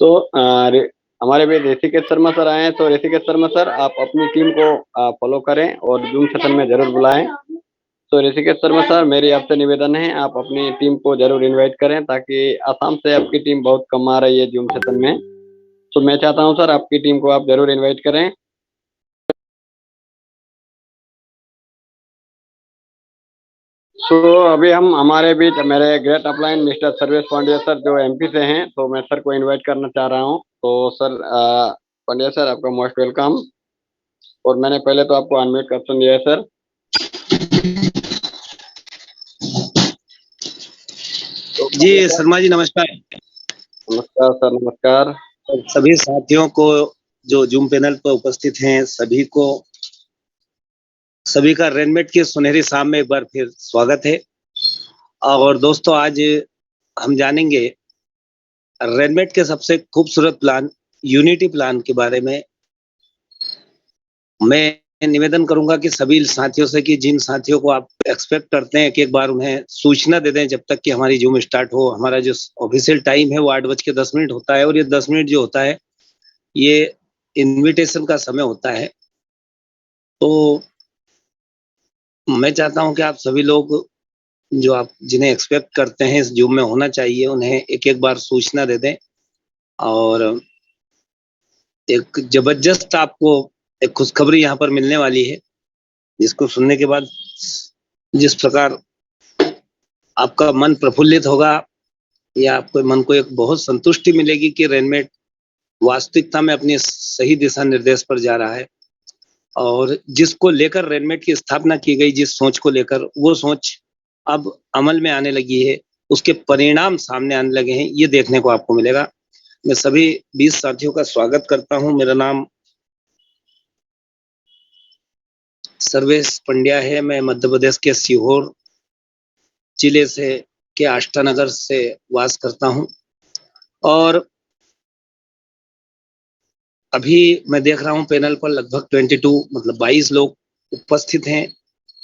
तो हमारे भी ऋषिकेश शर्मा सर आए हैं, तो ऋषिकेश शर्मा सर आप अपनी टीम को फॉलो करें और जूम सेशन में जरूर बुलाएं। तो ऋषिकेश शर्मा सर मेरी आपसे निवेदन है, आप अपनी टीम को जरूर इनवाइट करें, ताकि आसाम से आपकी टीम बहुत कम आ रही है जूम सेशन में। तो मैं चाहता हूं सर आपकी टीम को आप जरूर इनवाइट करें। सो अभी हम हमारे बीच मेरे great upline mister Sarvesh Pandya sir जो एमपी से हैं, तो मैं सर को इनवाइट करना चाह रहा हूं। तो सर पांड्या सर आपका मोस्ट वेलकम। और मैंने पहले तो आपको अनम्यूट कर दिया है सर। तो जी शर्मा जी नमस्कार। नमस्कार सर, नमस्कार। सभी साथियों को जो जूम पैनल पर उपस्थित हैं सभी को, सभी का रेनमेट की सुनहरी शाम में एक बार फिर स्वागत है। और दोस्तों आज हम जानेंगे रेनमेट के सबसे खूबसूरत प्लान यूनिटी प्लान के बारे में। मैं निवेदन करूंगा कि सभी साथियों से कि जिन साथियों को आप एक्सपेक्ट करते हैं कि एक बार उन्हें सूचना दे दें जब तक कि हमारी जूम स्टार्ट हो। हमारा जो ऑफिशियल टाइम है वो 8:10 होता है और ये 10 मिनट जो होता है ये इनविटेशन का समय होता है। तो मैं चाहता हूं कि आप सभी लोग जो आप जिन्हें एक्सपेक्ट करते हैं इस जूम में होना चाहिए उन्हें एक एक बार सूचना दे दें। और एक जबरदस्त आपको एक खुशखबरी यहाँ पर मिलने वाली है, जिसको सुनने के बाद जिस प्रकार आपका मन प्रफुल्लित होगा या आपके मन को एक बहुत संतुष्टि मिलेगी कि रेनमेट वास्तविकता में अपनी सही दिशा निर्देश पर जा रहा है। और जिसको लेकर रेनमेट की स्थापना की गई, जिस सोच को लेकर, वो सोच अब अमल में आने लगी है, उसके परिणाम सामने आने लगे हैं, ये देखने को आपको मिलेगा। मैं सभी 20 साथियों का स्वागत करता हूं। मेरा नाम सर्वेश पंड्या है। मैं मध्य प्रदेश के सीहोर जिले से के आष्टानगर से वास करता हूं। और अभी मैं देख रहा हूं पैनल पर लगभग 22 लोग उपस्थित हैं।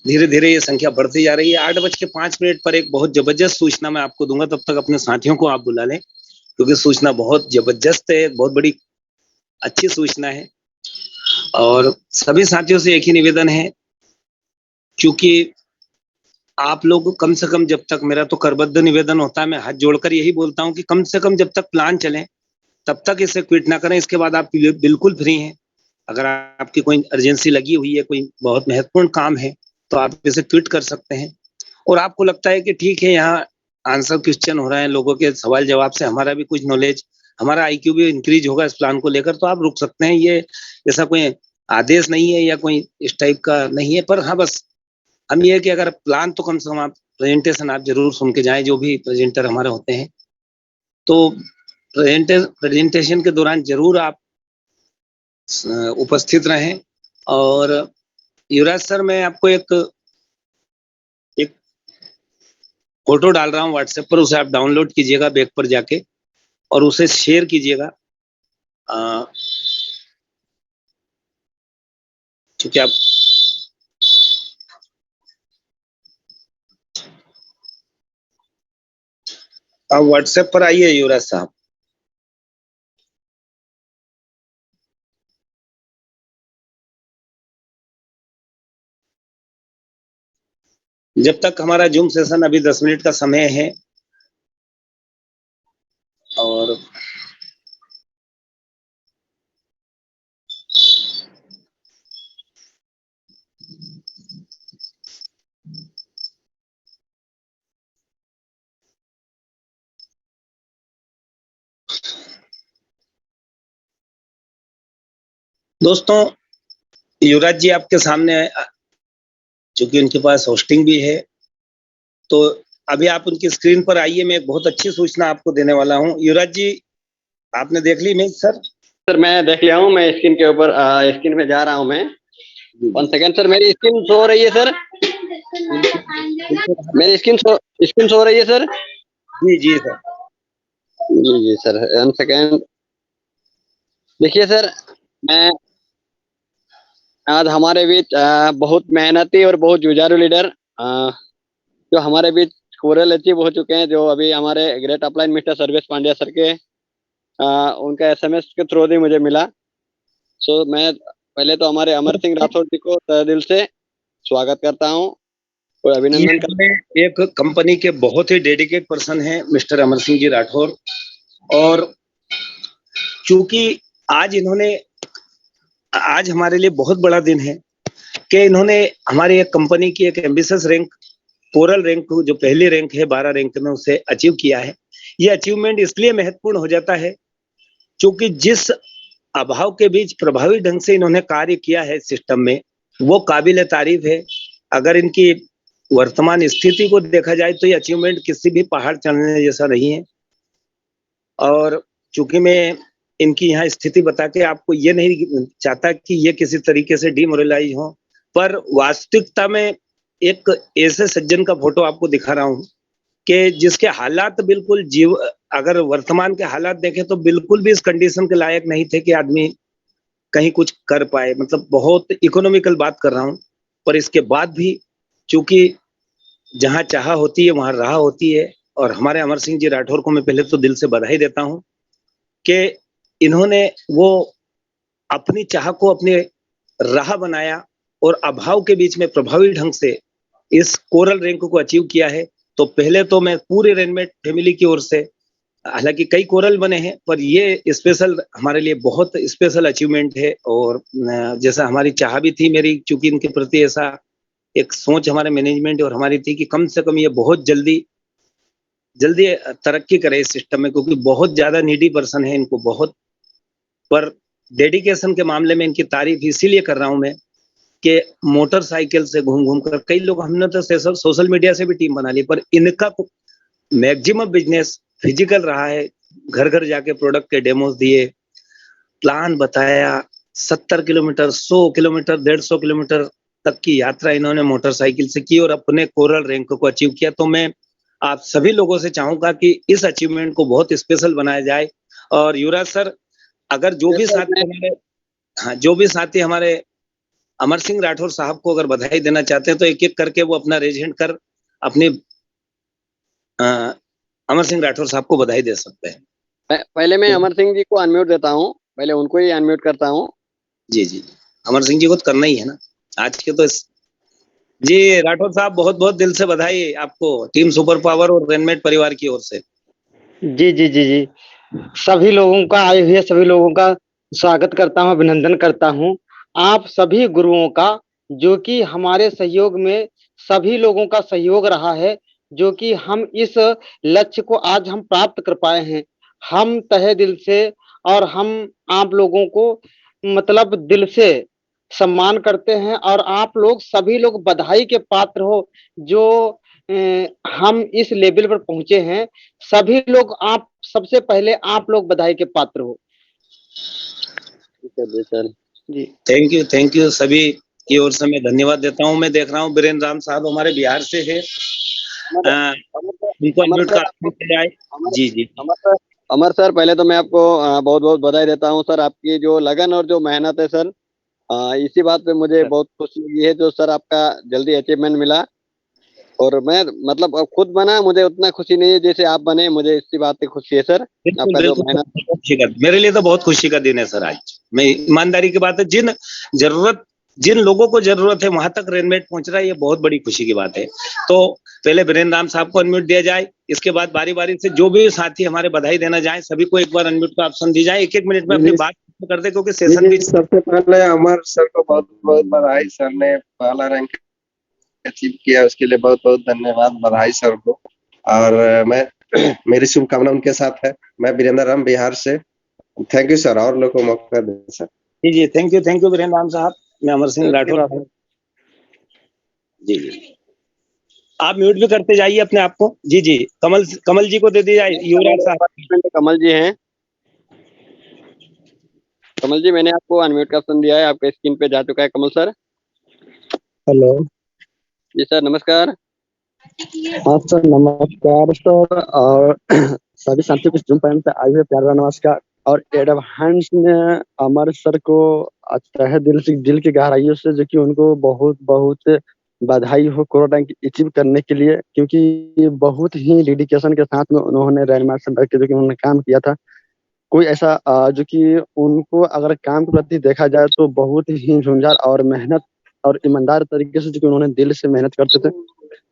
धीरे धीरे ये संख्या बढ़ती जा रही है। 8:05 पर एक बहुत जबरदस्त सूचना मैं आपको दूंगा, तब तक अपने साथियों को आप बुला लें, क्योंकि सूचना बहुत जबरदस्त है, बहुत बड़ी अच्छी सूचना है। और सभी साथियों से एक ही निवेदन है, क्योंकि आप लोग कम से कम, जब तक, मेरा तो करबद्ध निवेदन होता है, मैं हाथ जोड़कर यही बोलता हूं कि कम से कम जब तक प्लान चले तब तक इसे क्विट ना करें। इसके बाद आप बिल्कुल फ्री हैं। अगर आपकी कोई अर्जेंसी लगी हुई है, कोई बहुत महत्वपूर्ण काम है, तो आप इसे क्विट कर सकते हैं। और आपको लगता है कि ठीक है, यहाँ आंसर क्वेश्चन हो रहे हैं, लोगों के सवाल जवाब से हमारा भी कुछ नॉलेज, हमारा आईक्यू भी इंक्रीज होगा इस प्लान को लेकर, तो आप रुक सकते हैं। ये ऐसा कोई आदेश नहीं है या कोई इस टाइप का नहीं है। पर हाँ, बस हम ये है कि अगर प्लान, तो कम से कम आप प्रेजेंटेशन आप जरूर सुन के जाएं, जो भी प्रेजेंटर हमारे होते हैं। तो प्रेजेंटेशन के दौरान जरूर आप उपस्थित रहें। और युवराज सर, मैं आपको एक फोटो डाल रहा हूँ व्हाट्सएप पर, उसे आप डाउनलोड कीजिएगा बैक पर जाके और उसे शेयर कीजिएगा, क्योंकि आप व्हाट्सएप पर आइए युवराज साहब। जब तक हमारा जूम सेशन, अभी 10 मिनट का समय है। और दोस्तों, युवराज जी आपके सामने, चूंकि उनके पास होस्टिंग भी है, तो अभी आप उनकी स्क्रीन पर आइए। मैं एक बहुत अच्छी सूचना आपको देने वाला हूं। युवराज जी, आपने देख ली इमेज? सर मैं देख लिया हूँ, मैं स्क्रीन के ऊपर स्क्रीन में जा रहा हूँ मैं। 1 सेकेंड सर, मेरी स्क्रीन शो हो रही है सर? मेरी स्क्रीन शो हो रही है सर? जी जी सर। जी सर, 1 सेकेंड। देखिए सर, मैं आज हमारे बीच बहुत मेहनती और बहुत जुझारू लीडर जो हमारे बीच कोरल अचीव हो चुके हैं, जो अभी हमारे great upline mister Sarvesh Pandya sir के उनका एसएमएस के थ्रू ही मुझे मिला। सो मैं पहले तो हमारे अमर सिंह राठौर जी को तहे दिल से स्वागत करता हूँ और ये अभिनंदन करता हमें एक कंपनी के बहुत ही डेडिकेट पर्सन है मिस्टर अमर सिंह जी राठौर। और चूंकि आज हमारे लिए बहुत बड़ा दिन है कि इन्होंने हमारी एक कंपनी की एक एम्बिशियस रैंक, कोरल रैंक जो पहली रैंक है 12 रैंक में, उसे अचीव किया है। ये अचीवमेंट इसलिए महत्वपूर्ण हो जाता है क्योंकि जिस अभाव के बीच प्रभावी ढंग से इन्होंने कार्य किया है सिस्टम में, वो काबिल तारीफ है। अगर इनकी वर्तमान स्थिति को देखा जाए तो ये अचीवमेंट किसी भी पहाड़ चढ़ने जैसा नहीं है। और चूंकि मैं इनकी यहाँ स्थिति बता के आपको ये नहीं चाहता कि ये किसी तरीके से डिमोरलाइज हो, पर वास्तविकता में एक ऐसे सज्जन का फोटो आपको दिखा रहा हूँ कि जिसके हालात बिल्कुल अगर वर्तमान के हालात देखें तो बिल्कुल भी इस कंडीशन के लायक नहीं थे कि आदमी कहीं कुछ कर पाए। मतलब बहुत इकोनॉमिकल बात कर रहा हूँ, पर इसके बाद भी चूंकि जहाँ चाह होती है वहां राह होती है। और हमारे अमर सिंह जी राठौर को मैं पहले तो दिल से बधाई देता हूँ कि इन्होंने वो अपनी चाह को अपने राह बनाया और अभाव के बीच में प्रभावी ढंग से इस कोरल रैंक को अचीव किया है। तो पहले तो मैं पूरे रेनमेट फैमिली की ओर से, हालांकि कई कोरल बने हैं पर ये स्पेशल हमारे लिए बहुत स्पेशल अचीवमेंट है। और जैसा हमारी चाह भी थी मेरी, चूंकि इनके प्रति ऐसा एक सोच हमारे मैनेजमेंट और हमारी थी कि कम से कम ये बहुत जल्दी तरक्की करे इस सिस्टम में, क्योंकि बहुत ज्यादा नीडी पर्सन है, इनको बहुत। पर डेडिकेशन के मामले में इनकी तारीफ इसीलिए कर रहा हूं मैं कि मोटरसाइकिल से घूम घूम कर, कई लोग, हमने तो सोशल मीडिया से भी टीम बना ली, पर इनका मैक्सिमम बिजनेस फिजिकल रहा है। घर घर जाके प्रोडक्ट के डेमोस दिए, प्लान बताया, 70 किलोमीटर, 100 किलोमीटर, 150 किलोमीटर तक की यात्रा इन्होंने मोटरसाइकिल से की और अपने कोरल रैंक को अचीव किया। तो मैं आप सभी लोगों से चाहूंगा कि इस अचीवमेंट को बहुत स्पेशल बनाया जाए। और युवराज सर, अगर जो भी साथी हमारे, हाँ, जो भी साथी हमारे अमर सिंह राठौर साहब को अगर बधाई देना चाहते हैं तो एक एक करके वो अपना रेज हैंड कर अपने अमर सिंह राठौर साहब को बधाई दे सकते हैं। पहले मैं अमर सिंह जी को अनम्यूट देता हूँ, पहले उनको ही अनम्यूट करता हूँ। जी जी, अमर सिंह जी को तो करना ही है ना आज के तो जी राठौर साहब, बहुत बहुत दिल से बधाई आपको टीम सुपर पावर और रेनमेट परिवार की ओर से। जी जी जी जी, सभी लोगों का, आए हुए सभी लोगों का स्वागत करता हूँ, अभिनंदन करता हूँ। आप सभी गुरुओं का, जो कि हमारे सहयोग में सभी लोगों का सहयोग रहा है, जो कि हम इस लक्ष्य को आज हम प्राप्त कर पाए हैं। हम तहे दिल से और हम आप लोगों को मतलब दिल से सम्मान करते हैं और आप लोग सभी लोग बधाई के पात्र हो जो हम इस लेवल पर पहुंचे हैं। सभी लोग, आप सबसे पहले आप लोग बधाई के पात्र हो। जी, थैंक यू सभी की ओर से मैं धन्यवाद देता हूं। मैं देख रहा हूं बीरेन्द्र राम साहब हमारे बिहार से है, उनको अनम्यूट कर। जी जी अमर सर, पहले तो मैं आपको बहुत बहुत बधाई देता हूं सर। आपकी जो लगन और जो मेहनत है सर, इसी बात पे मुझे बहुत खुशी लगी है जो सर आपका जल्दी अचीवमेंट मिला। और मैं मतलब अब खुद बना, मुझे उतना खुशी नहीं है जैसे आप बने, मुझे इसी बात पे खुशी है सर। आपका जो मेहनत, मेरे लिए तो बहुत खुशी का दिन है सर आज। मैं ईमानदारी की बात है, जिन लोगों को जरूरत है वहां तक रेनमेट पहुंच रहा है, ये बहुत बड़ी खुशी की बात है। तो पहले बीरेन्द्र राम साहब को अनम्यूट दिया जाए, इसके बाद बारी बारी से जो भी साथी हमारे बधाई देना जाए सभी को एक बार अनम्यूट का ऑप्शन दी जाए। एक एक मिनट में अपनी बात कर दे, क्योंकि सेशन भी। सबसे पहले अमर सर को बहुत बहुत बधाई। सर ने पहला रैंक अचीव किया, उसके लिए बहुत बहुत धन्यवाद, बधाई सर को। और मैं मेरी शुभकामना उनके साथ है। मैं बीरेन्द्र राम बिहार से। थैंक यू सर, और लोगों को मौका दें सर। जी जी, थैंक यू बीरेन्द्र राम साहब। मैं अमर सिंह राठौर। जी जी, आप म्यूट भी करते जाइए अपने आप को। जी जी, कमल जी को दे दी जाए। युवराज साहब, कमल जी हैं। कमल जी, मैंने आपको अनम्यूट का ऑप्शन दिया है, आपके स्क्रीन पे जा चुका है कमल सर। हेलो जी सर, नमस्कार। हाँ सर, नमस्कार सर, और सभी साथियों को जूम पॉइंट पे आए हुए प्यारा नमस्कार। और एडवांस में अमर सर को तहे दिल से, दिल की गहराइयों से, जो कि उनको बहुत बहुत बधाई हो कोरोना रैंक अचीव करने के लिए, क्योंकि बहुत ही डेडिकेशन के साथ में उन्होंने रेनमेट से बैठ के जो कि उन्होंने काम किया था। कोई ऐसा जो कि उनको अगर काम के प्रति देखा जाए तो बहुत ही झुंझार और मेहनत और ईमानदार तरीके से जो कि उन्होंने दिल से मेहनत करते थे।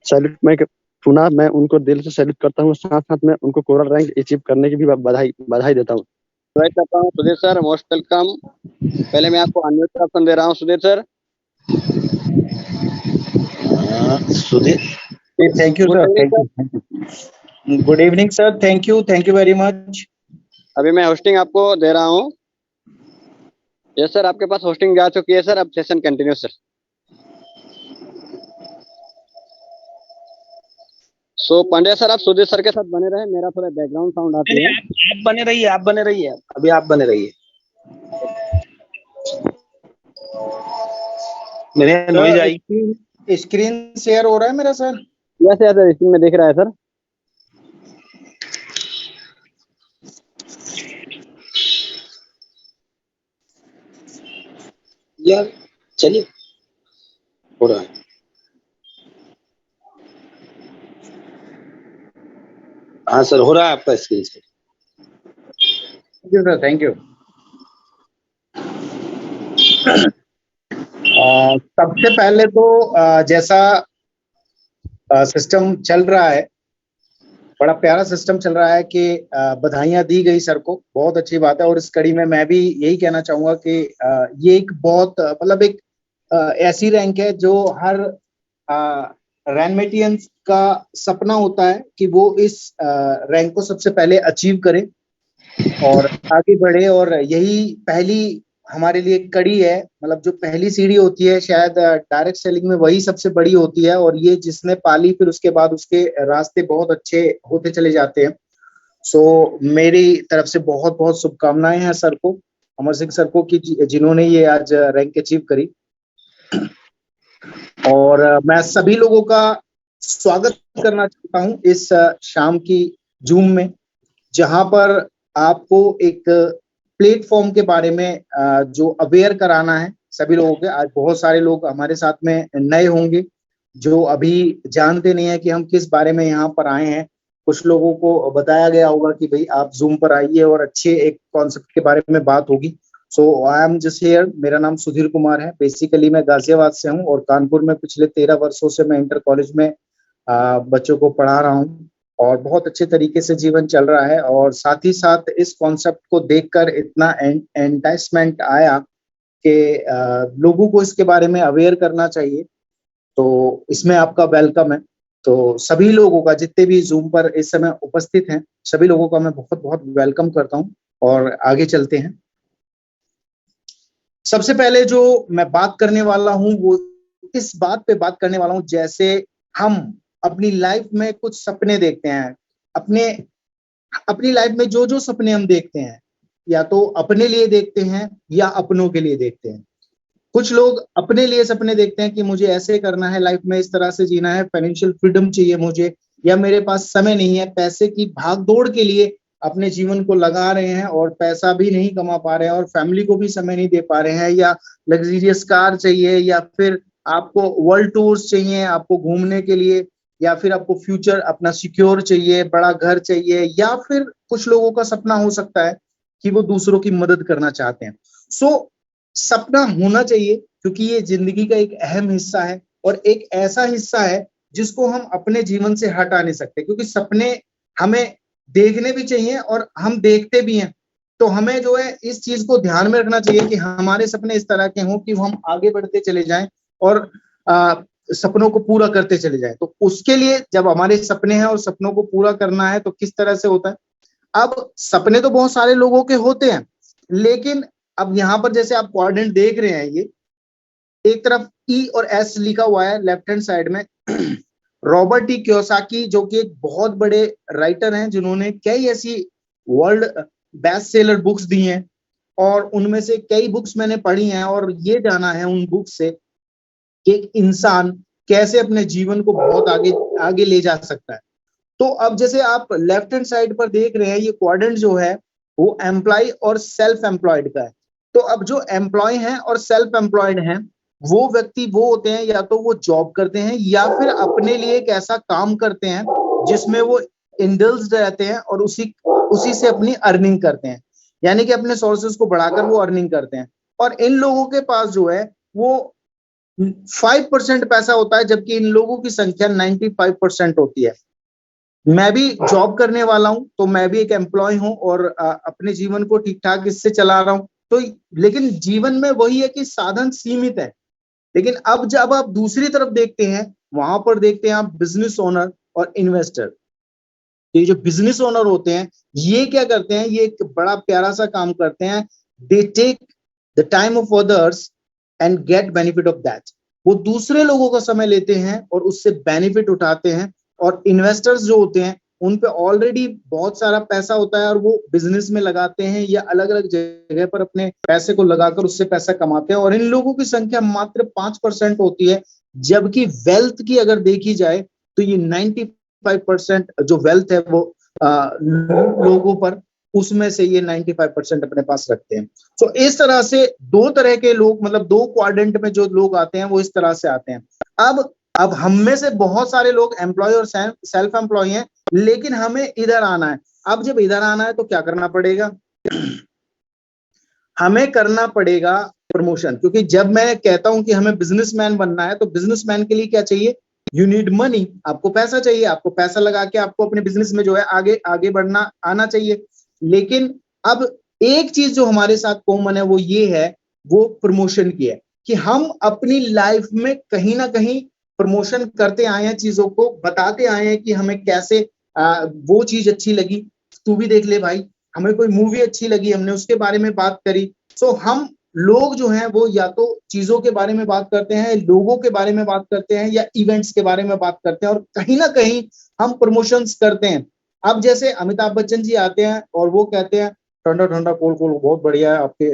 सैल्यूट पुनः मैं उनको दिल से सैल्यूट करता हूँ, साथ-साथ में उनको कोरल रैंक अचीव करने की भी बधाई बधाई देता हूँ। इनवाइट करता हूँ सुधीर सर, मोस्ट वेलकम। पहले मैं आपको अनम्यूट का ऑप्शन दे रहा हूँ Sudhir sir. Sudhir, thank you good sir, evening thank sir. You, good evening sir, thank you very much. अभी मैं होस्टिंग आपको दे रहा हूँ। यस सर, आपके पास होस्टिंग जा चुकी है सर, अब सेशन कंटिन्यू सर। सो पांड्या सर, आप सुधीर सर के साथ बने रहे, मेरा थोड़ा बैकग्राउंड साउंड आती है। आप बने रहिए, अभी आप बने रहिए। मेरे नॉइज आई। स्क्रीन शेयर हो रहा है मेरा sir? Yes yes sir, screen में दिख रहा है सर। यार चलिए, हो रहा है। हाँ सर, हो रहा है आपका स्क्रीन से। Thank you sir, thank you. सबसे पहले तो जैसा सिस्टम चल रहा है, बड़ा प्यारा सिस्टम चल रहा है कि बधाइयां दी गई सर को, बहुत अच्छी बात है। और इस कड़ी में मैं भी यही कहना चाहूंगा कि ये एक बहुत मतलब एक ऐसी रैंक है जो हर रैनमेटियंस का सपना होता है कि वो इस रैंक को सबसे पहले अचीव करे और आगे बढ़े। और यही पहली हमारे लिए कड़ी है, मतलब जो पहली सीढ़ी होती है शायद डायरेक्ट सेलिंग में वही सबसे बड़ी होती है। और ये जिसने पाली फिर उसके बाद उसके रास्ते बहुत अच्छे होते चले जाते हैं। सो मेरी तरफ से बहुत बहुत शुभकामनाएं हैं सर को, अमर सिंह सर को, कि जिन्होंने ये आज रैंक अचीव करी। और मैं सभी लोगों का स्वागत करना चाहता हूं इस शाम की जूम में, जहां पर आपको एक प्लेटफॉर्म के बारे में जो अवेयर कराना है सभी लोगों के। आज बहुत सारे लोग हमारे साथ में नए होंगे जो अभी जानते नहीं है कि हम किस बारे में यहाँ पर आए हैं। कुछ लोगों को बताया गया होगा कि भाई आप जूम पर आइए और अच्छे एक कॉन्सेप्ट के बारे में बात होगी। सो आई एम जस्ट हियर। मेरा नाम सुधीर कुमार है। बेसिकली मैं गाजियाबाद से हूँ और कानपुर में पिछले 13 वर्षों से मैं इंटर कॉलेज में बच्चों को पढ़ा रहा हूँ और बहुत अच्छे तरीके से जीवन चल रहा है। और साथ ही साथ इस कॉन्सेप्ट को देखकर इतना एंटाइसमेंट आया कि लोगों को इसके बारे में अवेयर करना चाहिए, तो इसमें आपका वेलकम है। तो सभी लोगों का, जितने भी जूम पर इस समय उपस्थित हैं, सभी लोगों का मैं बहुत बहुत वेलकम करता हूं और आगे चलते हैं। सबसे पहले जो मैं बात करने वाला हूं वो इस बात पे बात करने वाला हूं, जैसे हम अपनी लाइफ में कुछ सपने देखते हैं, अपनी लाइफ में जो जो सपने हम देखते हैं या तो अपने लिए देखते हैं या अपनों के लिए देखते हैं। कुछ लोग अपने लिए सपने देखते हैं कि मुझे ऐसे करना है, लाइफ में इस तरह से जीना है, फाइनेंशियल फ्रीडम चाहिए मुझे, या मेरे पास समय नहीं है, पैसे की भागदौड़ के लिए अपने जीवन को लगा रहे हैं और पैसा भी नहीं कमा पा रहे हैं और फैमिली को भी समय नहीं दे पा रहे हैं, या लग्जरियस कार चाहिए, या फिर आपको वर्ल्ड टूर्स चाहिए आपको घूमने के लिए, या फिर आपको फ्यूचर अपना सिक्योर चाहिए, बड़ा घर चाहिए, या फिर कुछ लोगों का सपना हो सकता है कि वो दूसरों की मदद करना चाहते हैं। सो सपना होना चाहिए क्योंकि ये जिंदगी का एक अहम हिस्सा है और एक ऐसा हिस्सा है जिसको हम अपने जीवन से हटा नहीं सकते, क्योंकि सपने हमें देखने भी चाहिए और हम देखते भी हैं। तो हमें जो है इस चीज को ध्यान में रखना चाहिए कि हमारे सपने इस तरह के हों कि हम आगे बढ़ते चले जाएं और सपनों को पूरा करते चले जाएं। तो उसके लिए जब हमारे सपने हैं और सपनों को पूरा करना है तो किस तरह से होता है। अब सपने तो बहुत सारे लोगों के होते हैं, लेकिन अब यहाँ पर जैसे आप क्वाड्रेंट देख रहे हैं, ये एक तरफ ई और एस लिखा हुआ है लेफ्ट हैंड साइड में। रॉबर्ट टी कियोसाकी जो कि एक बहुत बड़े राइटर हैं जिन्होंने कई ऐसी वर्ल्ड बेस्ट सेलर बुक्स दी हैं और उनमें से कई बुक्स मैंने पढ़ी हैं और ये जाना है उन बुक्स से कि एक इंसान कैसे अपने जीवन को बहुत आगे ले जा सकता है। तो अब जैसे आप लेफ्ट हैंड साइड पर देख रहे हैं, ये क्वाड्रेंट जो है वो एम्प्लॉय और सेल्फ एम्प्लॉयड का है। तो अब जो एम्प्लॉय हैं और सेल्फ एम्प्लॉयड हैं वो व्यक्ति वो होते हैं या तो वो जॉब करते हैं या फिर अपने लिए एक ऐसा काम करते हैं जिसमें वो इंडल्ज्ड रहते हैं और उसी से अपनी अर्निंग करते हैं। यानी कि अपने सोर्सेज को बढ़ाकर वो अर्निंग करते हैं। और इन लोगों के पास जो है वो 5% पैसा होता है, जबकि इन लोगों की संख्या 95% होती है। मैं भी जॉब करने वाला हूं, तो मैं भी एक एम्प्लॉय हूं और अपने जीवन को ठीक ठाक इससे चला रहा हूं। तो लेकिन जीवन में वही है कि साधन सीमित है। लेकिन अब जब आप दूसरी तरफ देखते हैं, वहां पर देखते हैं आप बिजनेस ओनर और इन्वेस्टर। ये जो बिजनेस ओनर होते हैं, ये क्या करते हैं, ये एक बड़ा प्यारा सा काम करते हैं। They take the time of others and get benefit of that. वो दूसरे लोगों का समय लेते हैं और उससे बेनिफिट उठाते हैं। और इन्वेस्टर्स जो होते हैं, उन पे ऑलरेडी बहुत सारा पैसा होता है और वो बिजनेस में लगाते हैं या अलग अलग जगह पर अपने पैसे को लगाकर उससे पैसा कमाते हैं। और इन लोगों की संख्या मात्र 5% होती है, जबकि वेल्थ की अगर देखी जाए तो ये 95% जो वेल्थ है वो लोगों पर, उसमें से ये 95% अपने पास रखते हैं। तो इस तरह से दो तरह के लोग, मतलब दो क्वाड्रेंट में जो लोग आते हैं वो इस तरह से आते हैं। अब हम में से बहुत सारे लोग एम्प्लॉय और सेल्फ एम्प्लॉय हैं, लेकिन हमें इधर आना है। अब जब इधर आना है तो क्या करना पड़ेगा? हमें करना पड़ेगा प्रमोशन। क्योंकि जब मैं कहता हूं कि हमें बिजनेसमैन बनना है, तो बिजनेसमैन के लिए क्या चाहिए? You need money. आपको पैसा चाहिए, आपको पैसा लगा के आपको अपने बिजनेस में जो है आगे आगे बढ़ना आना चाहिए। लेकिन अब एक चीज जो हमारे साथ कॉमन है वो ये है, वो प्रमोशन की है, कि हम अपनी लाइफ में कहीं ना कहीं प्रमोशन करते आए हैं, चीजों को बताते आए हैं कि हमें कैसे वो चीज अच्छी लगी। तू भी देख ले भाई, हमें कोई मूवी अच्छी लगी, हमने उसके बारे में बात करी। सो हम लोग जो हैं वो या तो चीजों के बारे में बात करते हैं, लोगों के बारे में बात करते हैं, या इवेंट्स के बारे में बात करते हैं, और कहीं ना कहीं हम प्रमोशंस करते हैं। अब जैसे अमिताभ बच्चन जी आते हैं और वो कहते हैं ठंडा ठंडा कोल कोल बहुत बढ़िया है, आपके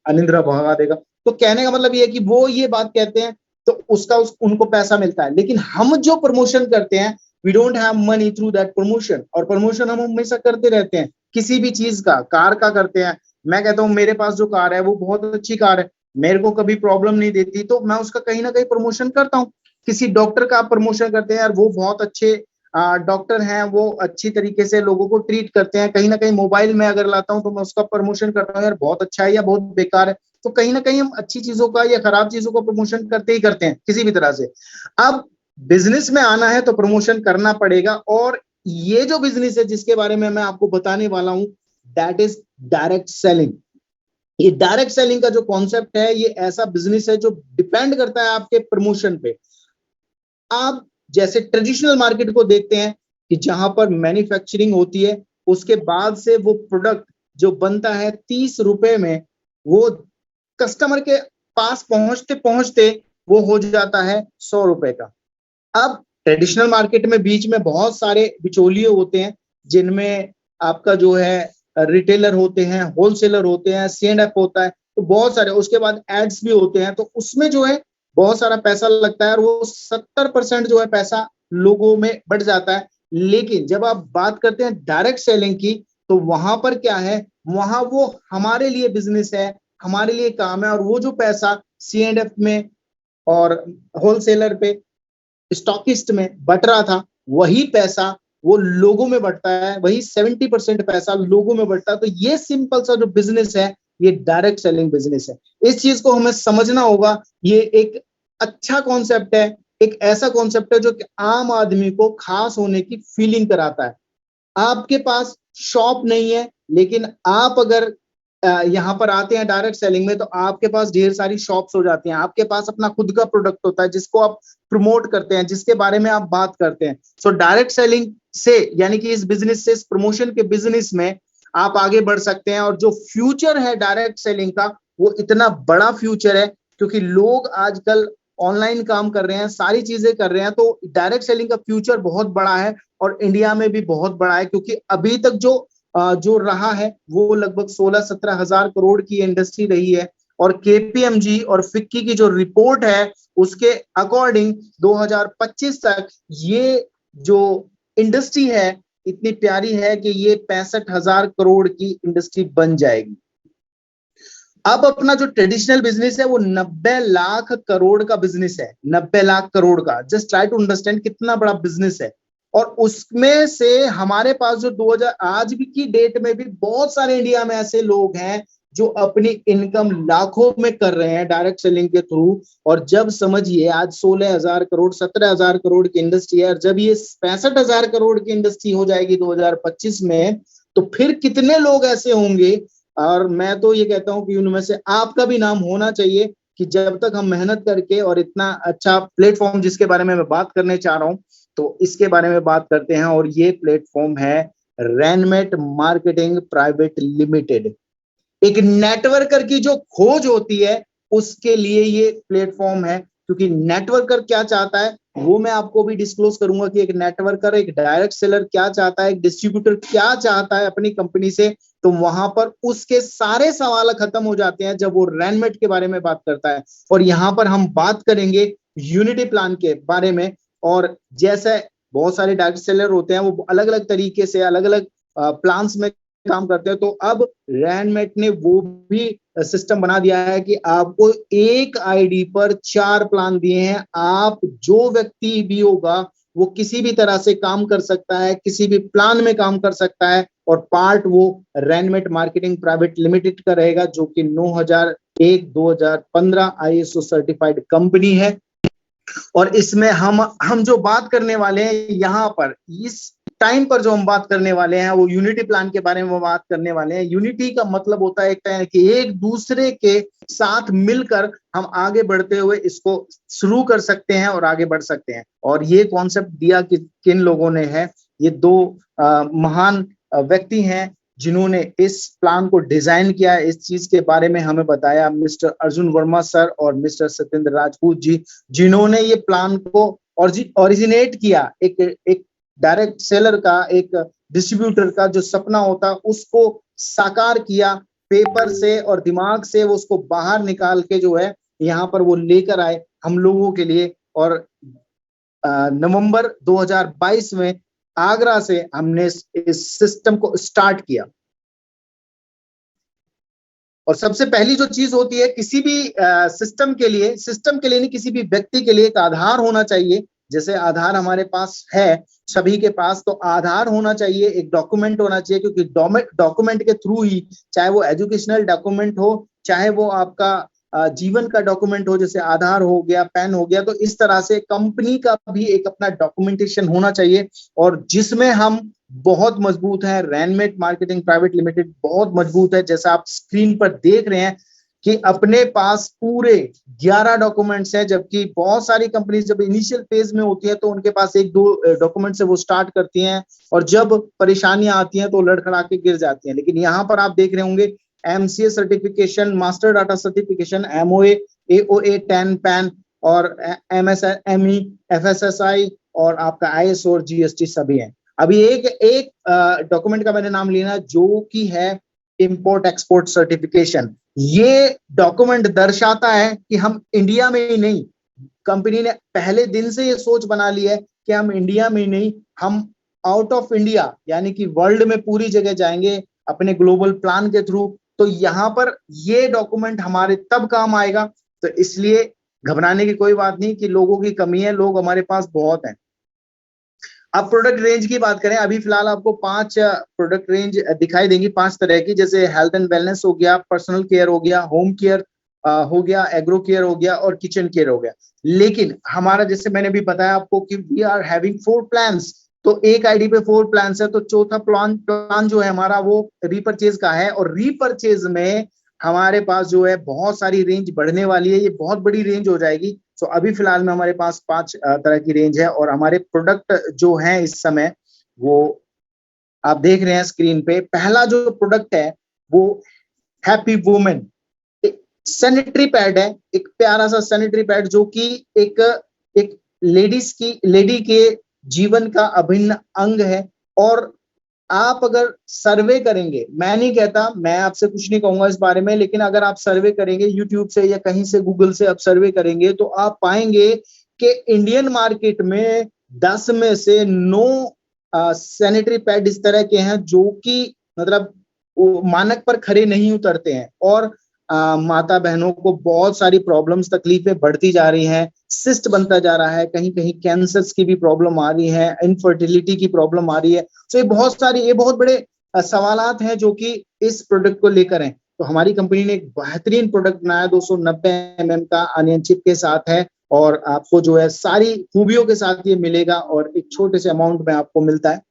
अनिंद्रा भगा देगा। तो कहने का मतलब ये है कि वो ये बात कहते हैं तो उनको पैसा मिलता है। लेकिन हम जो प्रमोशन करते हैं, we don't have money through that promotion. और प्रमोशन हम हमेशा करते रहते हैं, किसी भी चीज का, कार का करते हैं। मैं कहता हूँ मेरे पास जो कार है वो बहुत अच्छी कार है, मेरे को कभी प्रॉब्लम नहीं देती, तो मैं उसका कहीं ना कहीं प्रमोशन करता हूँ। किसी डॉक्टर का आप प्रमोशन करते हैं, यार वो बहुत अच्छे डॉक्टर हैं, वो अच्छी तरीके से लोगों को ट्रीट करते हैं। कहीं ना कहीं मोबाइल में अगर लाता हूँ तो मैं उसका प्रमोशन करता हूँ, यार बहुत अच्छा है या बहुत बेकार है। तो कहीं ना कहीं हम अच्छी चीजों का या खराब चीजों का प्रमोशन करते ही करते हैं किसी भी तरह से। अब बिजनेस में आना है तो प्रमोशन करना पड़ेगा। और ये जो बिजनेस है जिसके बारे में मैं आपको बताने वाला हूं, दैट इज डायरेक्ट सेलिंग। ये डायरेक्ट सेलिंग का जो कॉन्सेप्ट है, ये ऐसा बिजनेस है जो डिपेंड करता है आपके प्रमोशन पे। आप जैसे ट्रेडिशनल मार्केट को देखते हैं कि जहां पर मैन्युफैक्चरिंग होती है, उसके बाद से वो प्रोडक्ट जो बनता है 30 रुपए में, वो कस्टमर के पास पहुंचते पहुंचते वो हो जाता है 100 रुपए का। अब ट्रेडिशनल मार्केट में बीच में बहुत सारे बिचौलिए होते हैं, जिनमें आपका जो है रिटेलर होते हैं, होलसेलर होते हैं, C&F होता है, तो बहुत सारे। उसके बाद एड्स भी होते हैं, तो उसमें जो है बहुत सारा पैसा लगता है और वो 70% जो है पैसा लोगों में बढ़ जाता है। लेकिन जब आप बात करते हैं डायरेक्ट सेलिंग की, तो वहां पर क्या है, वहां वो हमारे लिए बिजनेस है, हमारे लिए काम है। और वो जो पैसा C&F में और होलसेलर पे, स्टॉकिस्ट में बट रहा था, वही पैसा वो लोगों में बढ़ता है, वही 70% पैसा लोगों में बढ़ता है। तो ये सिंपल सा जो बिजनेस है, ये डायरेक्ट सेलिंग बिजनेस है। इस चीज को हमें समझना होगा। ये एक अच्छा कॉन्सेप्ट है, एक ऐसा कॉन्सेप्ट है जो कि आम आदमी को खास होने की फीलिंग कराता है। आपके पास शॉप नहीं है, लेकिन आप अगर यहाँ पर आते हैं डायरेक्ट सेलिंग में, तो आपके पास ढेर सारी शॉप्स हो जाती हैं। आपके पास अपना खुद का प्रोडक्ट होता है जिसको आप प्रमोट करते हैं, जिसके बारे में आप बात करते हैं। सो डायरेक्ट सेलिंग से, यानी कि इस बिजनेस से, इस प्रमोशन के बिजनेस में आप आगे बढ़ सकते हैं। और जो फ्यूचर है डायरेक्ट सेलिंग का, वो इतना बड़ा फ्यूचर है, क्योंकि लोग आजकल ऑनलाइन काम कर रहे हैं, सारी चीजें कर रहे हैं। तो डायरेक्ट सेलिंग का फ्यूचर बहुत बड़ा है और इंडिया में भी बहुत बड़ा है। क्योंकि अभी तक जो रहा है वो लगभग 16-17 हजार करोड़ की इंडस्ट्री रही है। और KPMG और फिक्की की जो रिपोर्ट है, उसके अकॉर्डिंग 2025 तक ये जो इंडस्ट्री है इतनी प्यारी है कि ये 65,000 करोड़ की इंडस्ट्री बन जाएगी। अब अपना जो ट्रेडिशनल बिजनेस है वो 90 लाख करोड़ का बिजनेस है, 90 लाख करोड़ का। जस्ट ट्राई टू अंडरस्टैंड कितना बड़ा बिजनेस है। और उसमें से हमारे पास जो 2000 आज भी की डेट में भी बहुत सारे इंडिया में ऐसे लोग हैं जो अपनी इनकम लाखों में कर रहे हैं डायरेक्ट सेलिंग के थ्रू। और जब समझिए आज 16,000 करोड़ 17,000 करोड़ की इंडस्ट्री है, और जब ये 65,000 करोड़ की इंडस्ट्री हो जाएगी 2025 में, तो फिर कितने लोग ऐसे होंगे। और मैं तो ये कहता हूं कि उनमें से आपका भी नाम होना चाहिए कि जब तक हम मेहनत करके, और इतना अच्छा प्लेटफॉर्म जिसके बारे में मैं बात करने चाह रहा हूं, तो इसके बारे में बात करते हैं। और ये प्लेटफॉर्म है रेनमेट मार्केटिंग प्राइवेट लिमिटेड। एक नेटवर्कर की जो खोज होती है उसके लिए ये प्लेटफॉर्म है, क्योंकि नेटवर्कर क्या चाहता है वो मैं आपको भी डिस्क्लोज करूंगा कि एक नेटवर्कर, एक डायरेक्ट सेलर क्या चाहता है, एक डिस्ट्रीब्यूटर क्या चाहता है अपनी कंपनी से। तो वहां पर उसके सारे सवाल खत्म हो जाते हैं जब वो रेनमेट के बारे में बात करता है। और यहाँ पर हम बात करेंगे यूनिटी प्लान के बारे में। और जैसे बहुत सारे डायरेक्ट सेलर होते हैं वो अलग अलग तरीके से अलग अलग प्लान्स में काम करते हैं, तो अब रेनमेट ने वो भी सिस्टम बना दिया है कि आपको एक आईडी पर 4 प्लान दिए हैं। आप जो व्यक्ति भी होगा वो किसी भी तरह से काम कर सकता है, किसी भी प्लान में काम कर सकता है। और पार्ट वो रेनमेट मार्केटिंग प्राइवेट लिमिटेड का रहेगा, जो कि 9001-2015 ISO सर्टिफाइड कंपनी है। और इसमें हम जो बात करने वाले हैं यहाँ पर इस टाइम पर जो हम बात करने वाले हैं वो यूनिटी प्लान के बारे में बात करने वाले हैं। यूनिटी का मतलब होता है कि एक दूसरे के साथ मिलकर हम आगे बढ़ते हुए इसको शुरू कर सकते हैं और आगे बढ़ सकते हैं। और ये कॉन्सेप्ट दिया कि किन लोगों ने है, ये 2 महान व्यक्ति हैं जिन्होंने इस प्लान को डिजाइन किया। इस चीज के बारे में हमें बताया मिस्टर अर्जुन वर्मा सर और मिस्टर सत्येंद्र राजपूत जी, जिन्होंने ये प्लान को ओरिजिनेट किया। एक डायरेक्ट सेलर का, एक डिस्ट्रीब्यूटर का जो सपना होता उसको साकार किया पेपर से और दिमाग से, वो उसको बाहर निकाल के जो है यहाँ पर वो लेकर आए हम लोगों के लिए। और नवंबर 2022 में आगरा से हमने इस सिस्टम को स्टार्ट किया। और सबसे पहली जो चीज होती है किसी भी सिस्टम के लिए नहीं, किसी भी व्यक्ति के लिए एक आधार होना चाहिए। जैसे आधार हमारे पास है सभी के पास, तो आधार होना चाहिए, एक डॉक्यूमेंट होना चाहिए, क्योंकि डॉक्यूमेंट के थ्रू ही, चाहे वो एजुकेशनल डॉक्यूमेंट हो, चाहे वो आपका जीवन का डॉक्यूमेंट हो, जैसे आधार हो गया, पैन हो गया, तो इस तरह से कंपनी का भी एक अपना डॉक्यूमेंटेशन होना चाहिए। और जिसमें हम बहुत मजबूत है, रेनमेट मार्केटिंग प्राइवेट लिमिटेड बहुत मजबूत है। जैसा आप स्क्रीन पर देख रहे हैं कि अपने पास पूरे 11 डॉक्यूमेंट्स हैं, जबकि बहुत सारी कंपनी जब इनिशियल फेज में होती है तो उनके पास 1-2 डॉक्यूमेंट से वो स्टार्ट करती हैं, और जब परेशानियां आती हैं तो लड़खड़ा के गिर जाती हैं। लेकिन यहाँ पर आप देख रहे होंगे MCA certification, master data certification, MOA, AOA 10 pan और MSME, FSSI और आपका ISO और GST सभी हैं। अभी एक डॉक्यूमेंट का मैंने नाम लेना जो कि है इंपोर्ट एक्सपोर्ट सर्टिफिकेशन। ये डॉक्यूमेंट दर्शाता है कि हम इंडिया में ही नहीं, कंपनी ने पहले दिन से ये सोच बना ली है कि हम इंडिया में ही नहीं, हम आउट ऑफ इंडिया यानी कि वर्ल्ड में पूरी जगह जाएंगे अपने ग्लोबल प्लान के थ्रू। तो यहाँ पर ये डॉक्यूमेंट हमारे तब काम आएगा। तो इसलिए घबराने की कोई बात नहीं कि लोगों की कमी है, लोग हमारे पास बहुत हैं। अब प्रोडक्ट रेंज की बात करें, अभी फिलहाल आपको 5 प्रोडक्ट रेंज दिखाई देंगी, 5 तरह की, जैसे हेल्थ एंड वेलनेस हो गया, पर्सनल केयर हो गया, होम केयर हो गया, एग्रो केयर हो गया और किचन केयर हो गया। लेकिन हमारा, जैसे मैंने भी बताया आपको कि वी आर हैविंग 4 प्लान्स, तो एक आईडी पे 4 प्लान्स है, तो चौथा प्लान जो है हमारा वो रीपरचेज का है। और रीपरचेज में हमारे पास जो है बहुत सारी रेंज बढ़ने वाली है, ये बहुत बड़ी रेंज हो जाएगी। तो अभी फिलहाल में हमारे पास 5 तरह की रेंज है। और हमारे प्रोडक्ट जो हैं इस समय वो आप देख रहे हैं स्क्रीन पे। पहला जो प्रोडक्ट है वो हैप्पी वुमेन सैनिटरी पैड है, एक प्यारा सा सैनिटरी पैड जो कि एक लेडी के जीवन का अभिन्न अंग है। और आप अगर सर्वे करेंगे, मैं नहीं कहता, मैं आपसे कुछ नहीं कहूंगा इस बारे में, लेकिन अगर आप सर्वे करेंगे यूट्यूब से या कहीं से गूगल से आप सर्वे करेंगे तो आप पाएंगे कि इंडियन मार्केट में 10 में से 9 सैनिटरी पैड इस तरह के हैं जो कि मतलब मानक पर खरे नहीं उतरते हैं। और माता बहनों को बहुत सारी प्रॉब्लम्स, तकलीफें बढ़ती जा रही हैं, सिस्ट बनता जा रहा है, कहीं कहीं कैंसर्स की भी प्रॉब्लम आ रही है, इनफर्टिलिटी की प्रॉब्लम आ रही है। तो ये बहुत बड़े सवालात हैं जो कि इस प्रोडक्ट को लेकर हैं। तो हमारी कंपनी ने एक बेहतरीन प्रोडक्ट बनाया 290 mm का अनियन चिप के साथ है, और आपको जो है सारी खूबियों के साथ ये मिलेगा और एक छोटे से अमाउंट में आपको मिलता है।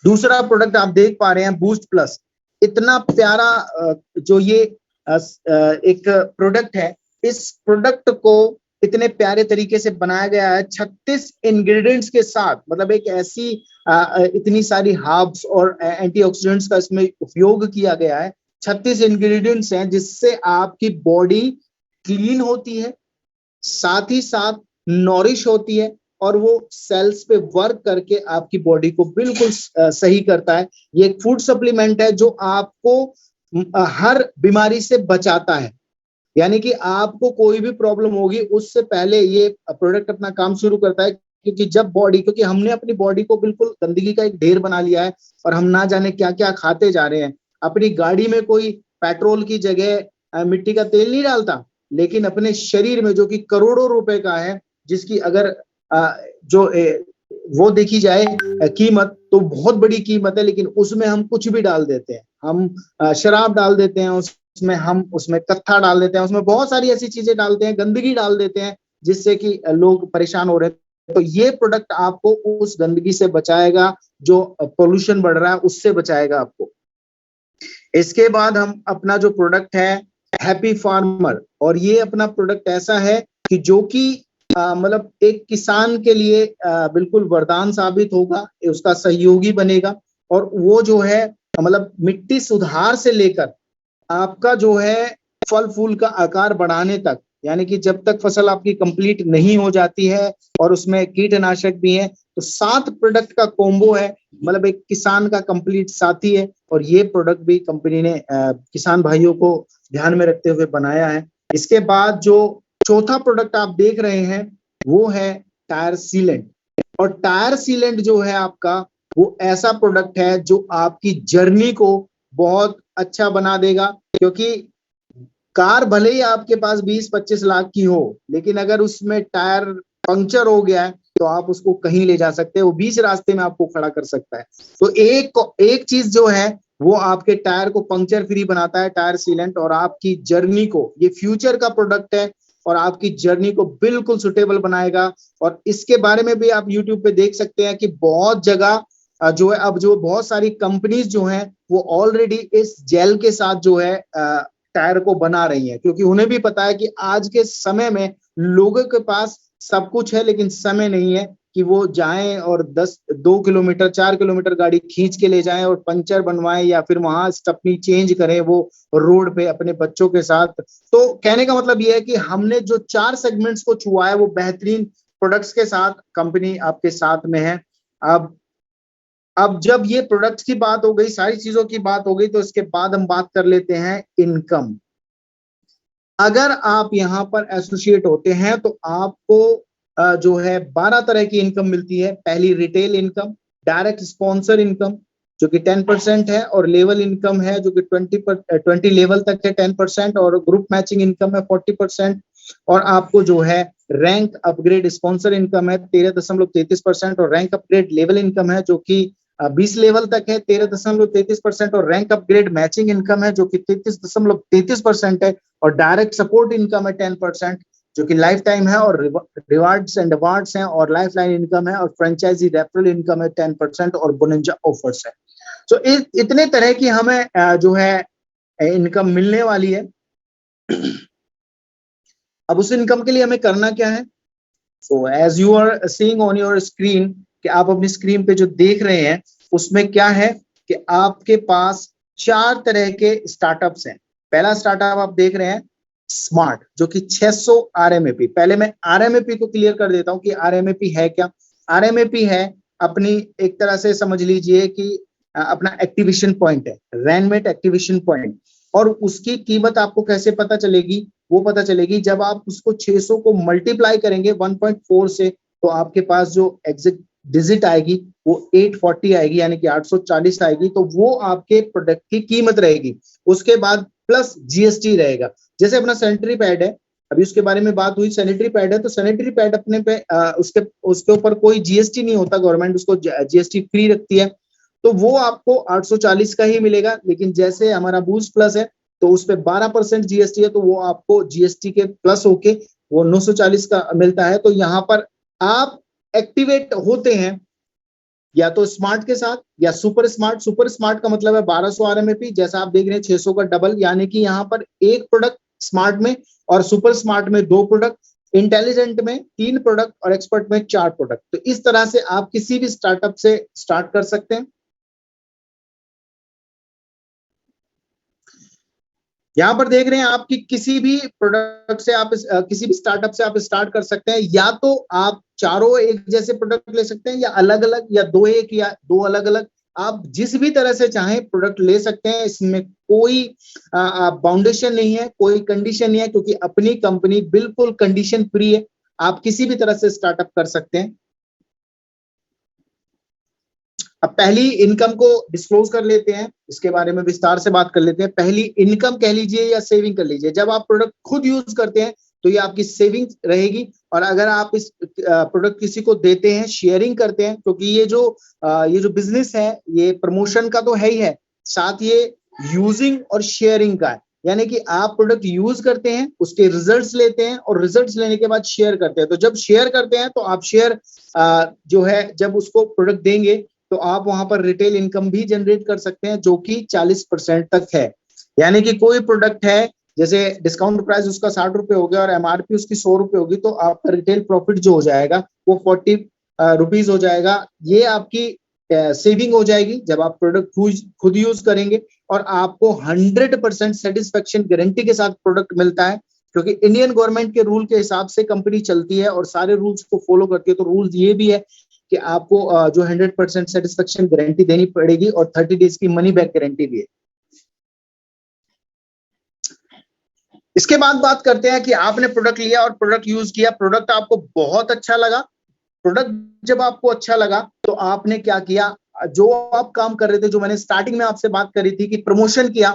दूसरा प्रोडक्ट आप देख पा रहे हैं बूस्ट प्लस, इतना प्यारा जो ये एक प्रोडक्ट है, इस प्रोडक्ट को इतने प्यारे तरीके से बनाया गया है 36 इंग्रेडिएंट्स के साथ। मतलब एक ऐसी इतनी सारी हर्ब्स और एंटीऑक्सीडेंट्स का इसमें उपयोग किया गया है। 36 इंग्रेडिएंट्स हैं जिससे आपकी बॉडी क्लीन होती है, साथ ही साथ नॉरिश होती है, और वो सेल्स पे वर्क करके आपकी बॉडी को बिल्कुल सही करता है। ये एक फूड सप्लीमेंट है जो आपको हर बीमारी से बचाता है, यानी कि आपको कोई भी प्रॉब्लम होगी उससे पहले ये प्रोडक्ट अपना काम शुरू करता है। क्योंकि हमने अपनी बॉडी को बिल्कुल गंदगी का एक ढेर बना लिया है, और हम ना जाने क्या क्या खाते जा रहे हैं। अपनी गाड़ी में कोई पेट्रोल की जगह मिट्टी का तेल नहीं डालता, लेकिन अपने शरीर में जो कि करोड़ों रुपए का है, जिसकी अगर वो देखी जाए कीमत, तो बहुत बड़ी कीमत है, लेकिन उसमें हम कुछ भी डाल देते हैं। हम शराब डाल देते हैं उसमें, हम उसमें कत्था डाल देते हैं, उसमें बहुत सारी ऐसी चीजें डालते हैं, गंदगी डाल देते हैं, जिससे कि लोग परेशान हो रहे हैं। तो ये प्रोडक्ट आपको उस गंदगी से बचाएगा, जो पोल्यूशन बढ़ रहा है उससे बचाएगा आपको। इसके बाद हम अपना जो प्रोडक्ट है हैप्पी फार्मर, और ये अपना प्रोडक्ट ऐसा है कि जो कि मतलब एक किसान के लिए बिल्कुल वरदान साबित होगा, उसका सहयोगी बनेगा। और वो जो है मतलब मिट्टी सुधार से लेकर आपका जो है फल फूल का आकार बढ़ाने तक, यानी कि जब तक फसल आपकी कंप्लीट नहीं हो जाती है, और उसमें कीटनाशक भी है, तो 7 प्रोडक्ट का कॉम्बो है। मतलब एक किसान का कंप्लीट साथी है, और ये प्रोडक्ट भी कंपनी ने किसान भाइयों को ध्यान में रखते हुए बनाया है। इसके बाद जो चौथा प्रोडक्ट आप देख रहे हैं वो है टायर सीलेंट। और टायर सीलेंट जो है आपका, वो ऐसा प्रोडक्ट है जो आपकी जर्नी को बहुत अच्छा बना देगा। क्योंकि कार भले ही आपके पास 20-25 लाख की हो, लेकिन अगर उसमें टायर पंक्चर हो गया है तो आप उसको कहीं ले जा सकते हैं, वो बीच रास्ते में आपको खड़ा कर सकता है। तो एक चीज जो है वो आपके टायर को पंक्चर फ्री बनाता है, टायर सीलेंट, और आपकी जर्नी को, ये फ्यूचर का प्रोडक्ट है और आपकी जर्नी को बिल्कुल सुटेबल बनाएगा। और इसके बारे में भी आप यूट्यूब पे देख सकते हैं कि बहुत जगह जो है, अब जो बहुत सारी कंपनीज जो हैं वो ऑलरेडी इस जेल के साथ जो है टायर को बना रही हैं, क्योंकि उन्हें भी पता है कि आज के समय में लोगों के पास सब कुछ है, लेकिन समय नहीं है कि वो जाएं और 2 किलोमीटर 4 किलोमीटर गाड़ी खींच के ले जाएं और पंचर बनवाएं, या फिर वहां स्टेपनी चेंज करें वो रोड पे अपने बच्चों के साथ। तो कहने का मतलब ये है कि हमने जो 4 सेगमेंट्स को छुआ है वो बेहतरीन प्रोडक्ट्स के साथ कंपनी आपके साथ में है। अब जब ये प्रोडक्ट्स की बात हो गई, सारी चीजों की बात हो गई, तो इसके बाद हम बात कर लेते हैं इनकम। अगर आप यहाँ पर एसोसिएट होते हैं तो आपको जो है 12 तरह की इनकम मिलती है। पहली retail income, direct sponsor income जो कि 10% है, और लेवल इनकम है जो कि 20 लेवल तक है 10%, और ग्रुप मैचिंग इनकम है 40%, और आपको जो है रैंक अपग्रेड स्पॉन्सर इनकम है 13.33%, और रैंक अपग्रेड लेवल इनकम है जो कि 20 लेवल तक है 13.33%, और रैंक अपग्रेड मैचिंग इनकम है जो कि 33.33% है, और डायरेक्ट सपोर्ट इनकम है 10% जो कि लाइफ टाइम है, और रिवार्ड्स एंड अवार्ड्स हैं, और लाइफ लाइन इनकम है, और फ्रेंचाइजी रेफरल इनकम है 10%, और बोनंजा ऑफर्स है। तो इतने तरह की हमें जो है इनकम मिलने वाली है। अब उस इनकम के लिए हमें करना क्या है? So as you are seeing on your screen, कि आप अपनी स्क्रीन पे जो देख रहे हैं उसमें क्या है कि आपके पास 4 तरह के स्टार्टअप्स हैं। पहला स्टार्टअप आप देख रहे हैं स्मार्ट, जो कि 600 RMAP। पहले मैं RMAP को क्लियर कर देता हूं कि RMAP है क्या। RMAP है अपनी एक तरह से समझ लीजिए कि अपना एक्टिवेशन पॉइंट है, रैनमेट एक्टिवेशन पॉइंट। और उसकी कीमत आपको कैसे पता चलेगी? वो पता चलेगी जब आप उसको 600 को मल्टीप्लाई करेंगे 1.4 से, तो आपके पास जो एग्जिट डिजिट आएगी वो 840 आएगी, यानी कि 840 आएगी। तो वो आपके प्रोडक्ट की कीमत रहेगी। उसके बाद प्लस GST रहेगा। जैसे अपना सैनिटरी पैड है, अभी उसके बारे में बात हुई, सैनिटरी पैड है तो सैनिटरी पैड अपने पे उसके ऊपर कोई जीएसटी नहीं होता, गवर्नमेंट उसको जीएसटी फ्री रखती है, तो वो आपको 840 का ही मिलेगा। लेकिन जैसे हमारा बूस्ट प्लस है तो उस पे 12% जीएसटी है, तो वो आपको जीएसटी के प्लस होके वो 940 का मिलता है। तो यहाँ पर आप एक्टिवेट होते हैं या तो स्मार्ट के साथ या सुपर स्मार्ट। सुपर स्मार्ट का मतलब है 1200 आरएमएपी, जैसा आप देख रहे हैं 600 का डबल, यानी कि यहाँ पर एक प्रोडक्ट स्मार्ट में और सुपर स्मार्ट में 2 प्रोडक्ट, इंटेलिजेंट में 3 प्रोडक्ट और एक्सपर्ट में 4 प्रोडक्ट। तो इस तरह से आप किसी भी स्टार्टअप से स्टार्ट कर सकते हैं। यहाँ पर देख रहे हैं आपकी किसी भी प्रोडक्ट से आप किसी भी स्टार्टअप से आप स्टार्ट कर सकते हैं, या तो आप चारों एक जैसे प्रोडक्ट ले सकते हैं या अलग अलग, या 2 एक या 2 अलग अलग, आप जिस भी तरह से चाहें प्रोडक्ट ले सकते हैं। इसमें कोई बाउंडेशन नहीं है, कोई कंडीशन नहीं है, क्योंकि अपनी कंपनी बिल्कुल कंडीशन फ्री है, आप किसी भी तरह से स्टार्टअप कर सकते हैं। अब पहली इनकम को डिस्क्लोज कर लेते हैं, इसके बारे में विस्तार से बात कर लेते हैं। पहली इनकम कह लीजिए या सेविंग कर लीजिए, जब आप प्रोडक्ट खुद यूज करते हैं तो ये आपकी सेविंग रहेगी, और अगर आप इस प्रोडक्ट किसी को देते हैं, शेयरिंग करते हैं, क्योंकि ये जो बिजनेस है ये प्रमोशन का तो है ही है, साथ ये यूजिंग और शेयरिंग का है। यानी कि आप प्रोडक्ट यूज करते हैं, उसके रिजल्ट्स लेते हैं और रिजल्ट्स लेने के बाद शेयर करते हैं। तो जब शेयर करते हैं तो आप शेयर जो है जब उसको प्रोडक्ट देंगे तो आप वहां पर रिटेल इनकम भी जनरेट कर सकते हैं, जो कि 40% तक है। यानी कि कोई प्रोडक्ट है जैसे डिस्काउंट प्राइस उसका 60 रुपए हो गया और एमआरपी उसकी 100 रुपए होगी, तो आपका रिटेल प्रॉफिट जो हो जाएगा वो 40 रुपीज हो जाएगा। ये आपकी सेविंग हो जाएगी जब आप प्रोडक्ट खुद यूज करेंगे, और आपको 100% सेटिस्फेक्शन गारंटी के साथ प्रोडक्ट मिलता है, क्योंकि इंडियन गवर्नमेंट के रूल के हिसाब से कंपनी चलती है और सारे रूल्स को फॉलो करती है। तो रूल्स ये भी है कि आपको जो 100% सेटिस्फेक्शन गारंटी देनी पड़ेगी और 30 डेज की मनी बैक गारंटी भी है। इसके बाद बात करते हैं कि आपने प्रोडक्ट लिया और प्रोडक्ट यूज किया, प्रोडक्ट आपको बहुत अच्छा लगा। प्रोडक्ट जब आपको अच्छा लगा तो आपने क्या किया, जो आप काम कर रहे थे, जो मैंने स्टार्टिंग में आपसे बात करी थी कि प्रमोशन किया,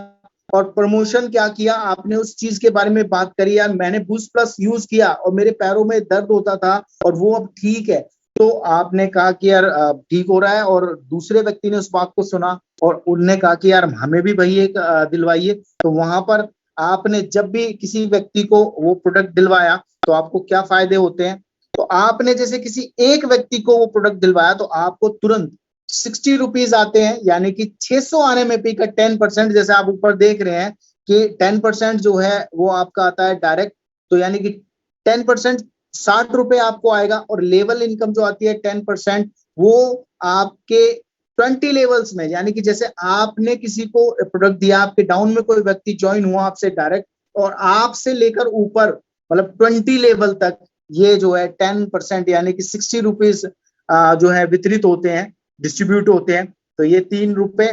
और प्रमोशन क्या किया आपने, उस चीज के बारे में बात करी, यार मैंने बूस्ट प्लस यूज किया और मेरे पैरों में दर्द होता था और वो अब ठीक है। तो आपने कहा कि यार ठीक हो रहा है, और दूसरे व्यक्ति ने उस बात को सुना और उनने कहा कि यार हमें भी वही एक दिलवाइए। तो वहां पर आपने जब भी किसी व्यक्ति को वो प्रोडक्ट दिलवाया तो आपको क्या फायदे होते हैं, तो आपने जैसे किसी एक व्यक्ति को वो प्रोडक्ट दिलवाया तो आपको तुरंत 60 रुपीज आते हैं, यानी कि 600 आरएमएपी का 10%, जैसे आप ऊपर देख रहे हैं कि 10% जो है वो आपका आता है डायरेक्ट, तो यानी कि 10% 60 रुपए आपको आएगा, और लेवल इनकम जो आती है 10% वो आपके 20 लेवल्स में, यानी कि जैसे आपने किसी को प्रोडक्ट दिया, आपके डाउन में कोई व्यक्ति ज्वाइन हुआ आपसे डायरेक्ट, और आपसे लेकर ऊपर मतलब 20 लेवल तक ये जो है 10% यानी कि 60 रुपीज जो है वितरित होते हैं, डिस्ट्रीब्यूट होते हैं। तो ये 3 रुपए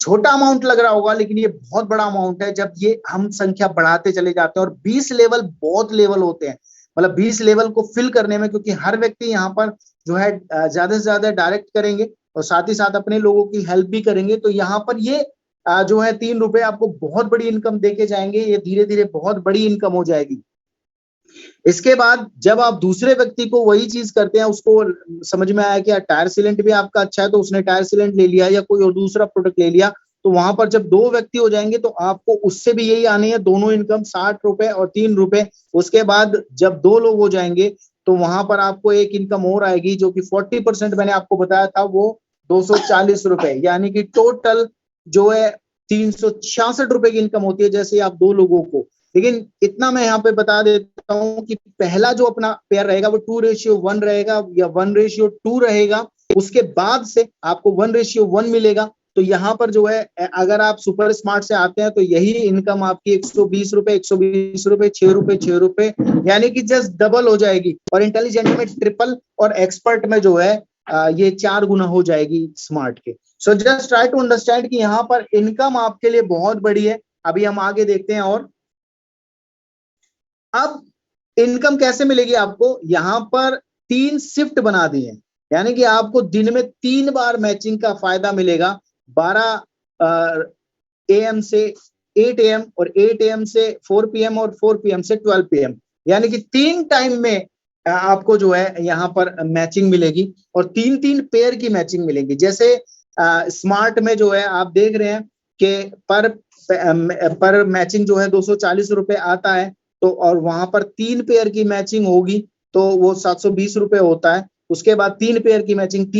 छोटा अमाउंट लग रहा होगा, लेकिन ये बहुत बड़ा अमाउंट है जब ये हम संख्या बढ़ाते चले जाते हैं। और 20 लेवल बहुत लेवल होते हैं, मतलब 20 लेवल को फिल करने में, क्योंकि हर व्यक्ति यहाँ पर जो है ज्यादा से ज्यादा डायरेक्ट करेंगे और साथ ही साथ अपने लोगों की हेल्प भी करेंगे। तो यहाँ पर ये जो है 3 रुपए आपको बहुत बड़ी इनकम देके जाएंगे, ये धीरे धीरे बहुत बड़ी इनकम हो जाएगी। इसके बाद जब आप दूसरे व्यक्ति को वही चीज करते हैं, उसको समझ में आया कि टायर सीलेंट भी आपका अच्छा है तो उसने टायर सीलेंट ले लिया या कोई और दूसरा प्रोडक्ट ले लिया, तो वहां पर जब 2 व्यक्ति हो जाएंगे तो आपको उससे भी यही आनी है, दोनों इनकम 60 रुपए और 3 रुपए। उसके बाद जब 2 लोग हो जाएंगे तो वहां पर आपको एक इनकम और आएगी, जो कि 40% मैंने आपको बताया था, वो 240 रुपए, यानी कि टोटल जो है 366 रुपए की इनकम होती है जैसे आप 2 लोगों को। लेकिन इतना मैं यहाँ पे बता देता हूँ कि पहला जो अपना पेयर रहेगा वो 2:1 रहेगा या 1:2 रहेगा, उसके बाद से आपको 1:1 मिलेगा। तो यहाँ पर जो है अगर आप सुपर स्मार्ट से आते हैं तो यही इनकम आपकी 120 रुपए, 120 रुपए, 6 रुपए, 6 रुपए, यानी कि जस्ट डबल हो जाएगी। और इंटेलिजेंट में ट्रिपल, और एक्सपर्ट में जो है ये 4 गुना हो जाएगी स्मार्ट के। So just try to understand कि यहाँ पर इनकम आपके लिए बहुत बड़ी है। अभी हम आगे देखते हैं। और अब इनकम कैसे मिलेगी आपको, यहाँ पर 3 शिफ्ट बना दी है, यानी कि आपको दिन में 3 बार मैचिंग का फायदा मिलेगा, 12 AM से 8 AM और 8 AM से 4 PM और 4 PM से 12 PM, यानी कि 3 टाइम में आपको जो है यहाँ पर मैचिंग मिलेगी और 3-3 पेयर की मैचिंग मिलेगी। जैसे स्मार्ट में जो है आप देख रहे हैं कि पर मैचिंग जो है 240 रुपए आता है, तो और वहां पर 3 पेयर की मैचिंग होगी तो वो 720 रुपए होता है। उसके बाद 3 पेयर की मैचिंग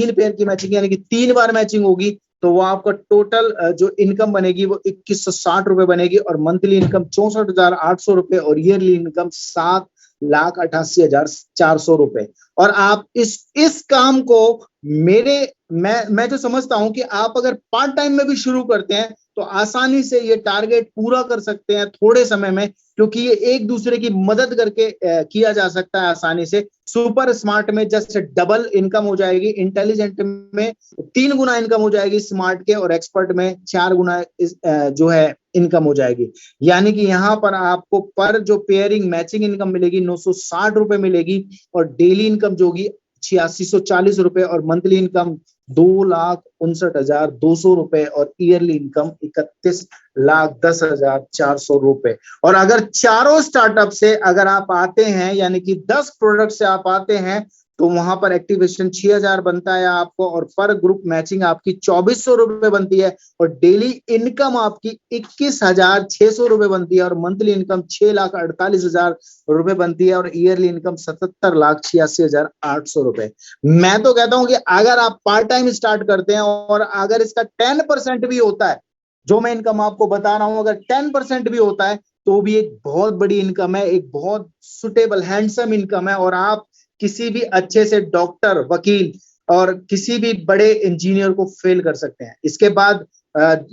यानी कि 3 बार मैचिंग होगी तो वो आपका टोटल जो इनकम बनेगी वो 2160 रुपए बनेगी और मंथली इनकम 64,800 रुपए और ईयरली इनकम 7,88,400 रुपए। और आप इस काम को मैं जो समझता हूं कि आप अगर पार्ट टाइम में भी शुरू करते हैं तो आसानी से ये टारगेट पूरा कर सकते हैं थोड़े समय में, क्योंकि ये एक दूसरे की मदद करके किया जा सकता है आसानी से। सुपर स्मार्ट में जस्ट डबल इनकम हो जाएगी, इंटेलिजेंट में 3 गुना इनकम हो जाएगी स्मार्ट के, और एक्सपर्ट में 4 गुना जो है इनकम हो जाएगी। यानी कि यहाँ पर आपको पर जो पेयरिंग मैचिंग इनकम मिलेगी 960 रुपए मिलेगी और डेली इनकम जो होगी 8640 रुपए और मंथली इनकम 2,59,200 रुपए और ईयरली इनकम 31,10,400 रुपए। और अगर चारों स्टार्टअप से अगर आप आते हैं, यानी कि 10 प्रोडक्ट से आप आते हैं, तो वहां पर एक्टिवेशन 6,000 बनता है आपको और पर ग्रुप मैचिंग आपकी 2,400 रुपए बनती है और डेली इनकम आपकी 21,600 रुपए बनती है और मंथली इनकम 6,48,000 रुपए बनती है और ईयरली इनकम 77,86,800 रुपए। मैं तो कहता हूं कि अगर आप पार्ट टाइम स्टार्ट करते हैं और अगर इसका 10% भी होता है, जो मैं इनकम आपको बता रहा हूं, अगर 10% भी होता है तो भी एक बहुत बड़ी इनकम है, एक बहुत सुटेबल हैंडसम इनकम है और आप किसी भी अच्छे से डॉक्टर, वकील और किसी भी बड़े इंजीनियर को फेल कर सकते हैं। इसके बाद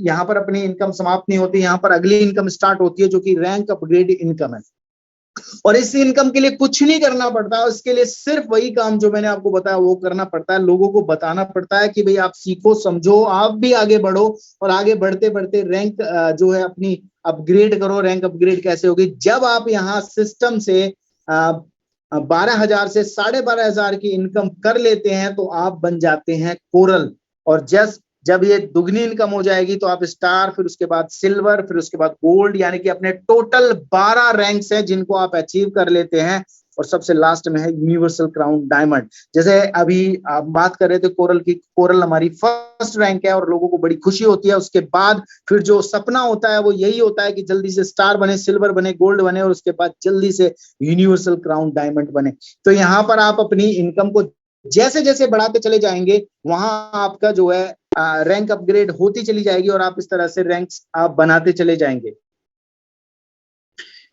यहाँ पर अपनी इनकम समाप्त नहीं होती, यहाँ पर अगली इनकम स्टार्ट होती है जो कि रैंक अपग्रेड इनकम है। और इस इनकम के लिए कुछ नहीं करना पड़ता, इसके लिए सिर्फ वही काम जो मैंने आपको बताया वो करना पड़ता है। लोगों को बताना पड़ता है कि भाई आप सीखो, समझो, आप भी आगे बढ़ो और आगे बढ़ते बढ़ते रैंक जो है अपनी अपग्रेड करो। रैंक अपग्रेड कैसे होगी? जब आप यहाँ सिस्टम से 12,000 से 12,500 की इनकम कर लेते हैं तो आप बन जाते हैं कोरल। और जब ये दुगनी इनकम हो जाएगी तो आप स्टार, फिर उसके बाद सिल्वर, फिर उसके बाद गोल्ड, यानी कि अपने टोटल 12 रैंक्स हैं जिनको आप अचीव कर लेते हैं। और सबसे लास्ट में है यूनिवर्सल क्राउन डायमंड। जैसे अभी आप बात कर रहे थे कोरल की, कोरल हमारी फर्स्ट रैंक है और लोगों को बड़ी खुशी होती है। उसके बाद फिर जो सपना होता है वो यही होता है कि जल्दी से स्टार बने, सिल्वर बने, गोल्ड बने और उसके बाद जल्दी से यूनिवर्सल क्राउन डायमंड बने। तो यहाँ पर आप अपनी इनकम को जैसे जैसे बढ़ाते चले जाएंगे वहां आपका जो है रैंक अपग्रेड होती चली जाएगी और आप इस तरह से रैंक्स आप बनाते चले जाएंगे।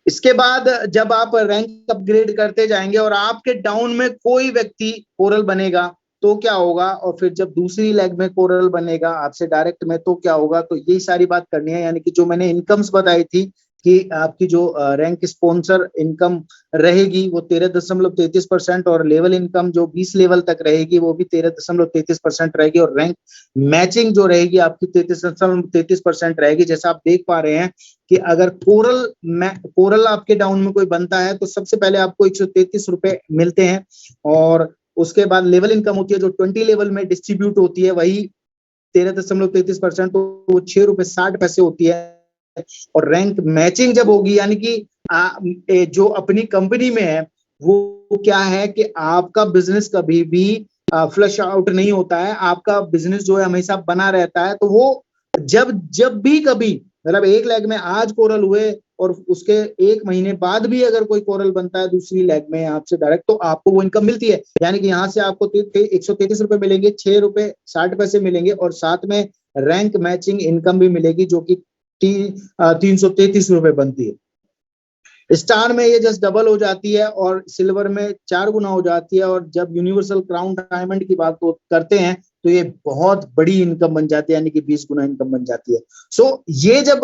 इसके बाद जब आप रैंक अपग्रेड करते जाएंगे और आपके डाउन में कोई व्यक्ति कोरल बनेगा तो क्या होगा, और फिर जब दूसरी लेग में कोरल बनेगा आपसे डायरेक्ट में तो क्या होगा, तो यही सारी बात करनी है। यानी कि जो मैंने इनकम्स बताई थी कि आपकी जो रैंक स्पॉन्सर इनकम रहेगी वो 13.33% और लेवल इनकम जो 20 लेवल तक रहेगी वो भी 13.33% रहेगी और रैंक मैचिंग जो रहेगी आपकी 33.33% रहेगी। जैसा आप देख पा रहे हैं कि अगर कोरल आपके डाउन में कोई बनता है तो सबसे पहले आपको 133 रुपए मिलते हैं और उसके बाद लेवल इनकम होती है जो 20 लेवल में डिस्ट्रीब्यूट होती है, वही 13.33%, तो वो 6 रुपए 60 पैसे होती है। और रैंक मैचिंग जब होगी, यानी कि जो अपनी कंपनी में है वो क्या है कि आपका बिजनेस कभी भी फ्लश आउट नहीं होता है, आपका बिजनेस जो है हमेशा बना रहता है। तो वो जब भी कभी मतलब एक लेग में आज कोरल हुए और उसके 1 महीने बाद भी अगर कोई कोरल बनता है दूसरी लेग में आपसे डायरेक्ट, तो आपको वो इनकम मिलती है। यानी कि यहाँ से आपको 133 रुपए मिलेंगे, 6 रुपए 60 पैसे मिलेंगे और साथ में रैंक मैचिंग इनकम भी मिलेगी जो कि 333 रुपए बनती है। स्टार में ये जस्ट डबल हो जाती है और सिल्वर में 4 गुना हो जाती है और जब यूनिवर्सल क्राउन डायमंड की बात करते हैं तो ये बहुत बड़ी इनकम बन जाती है, यानी कि 20 गुना इनकम बन जाती है। सो ये जब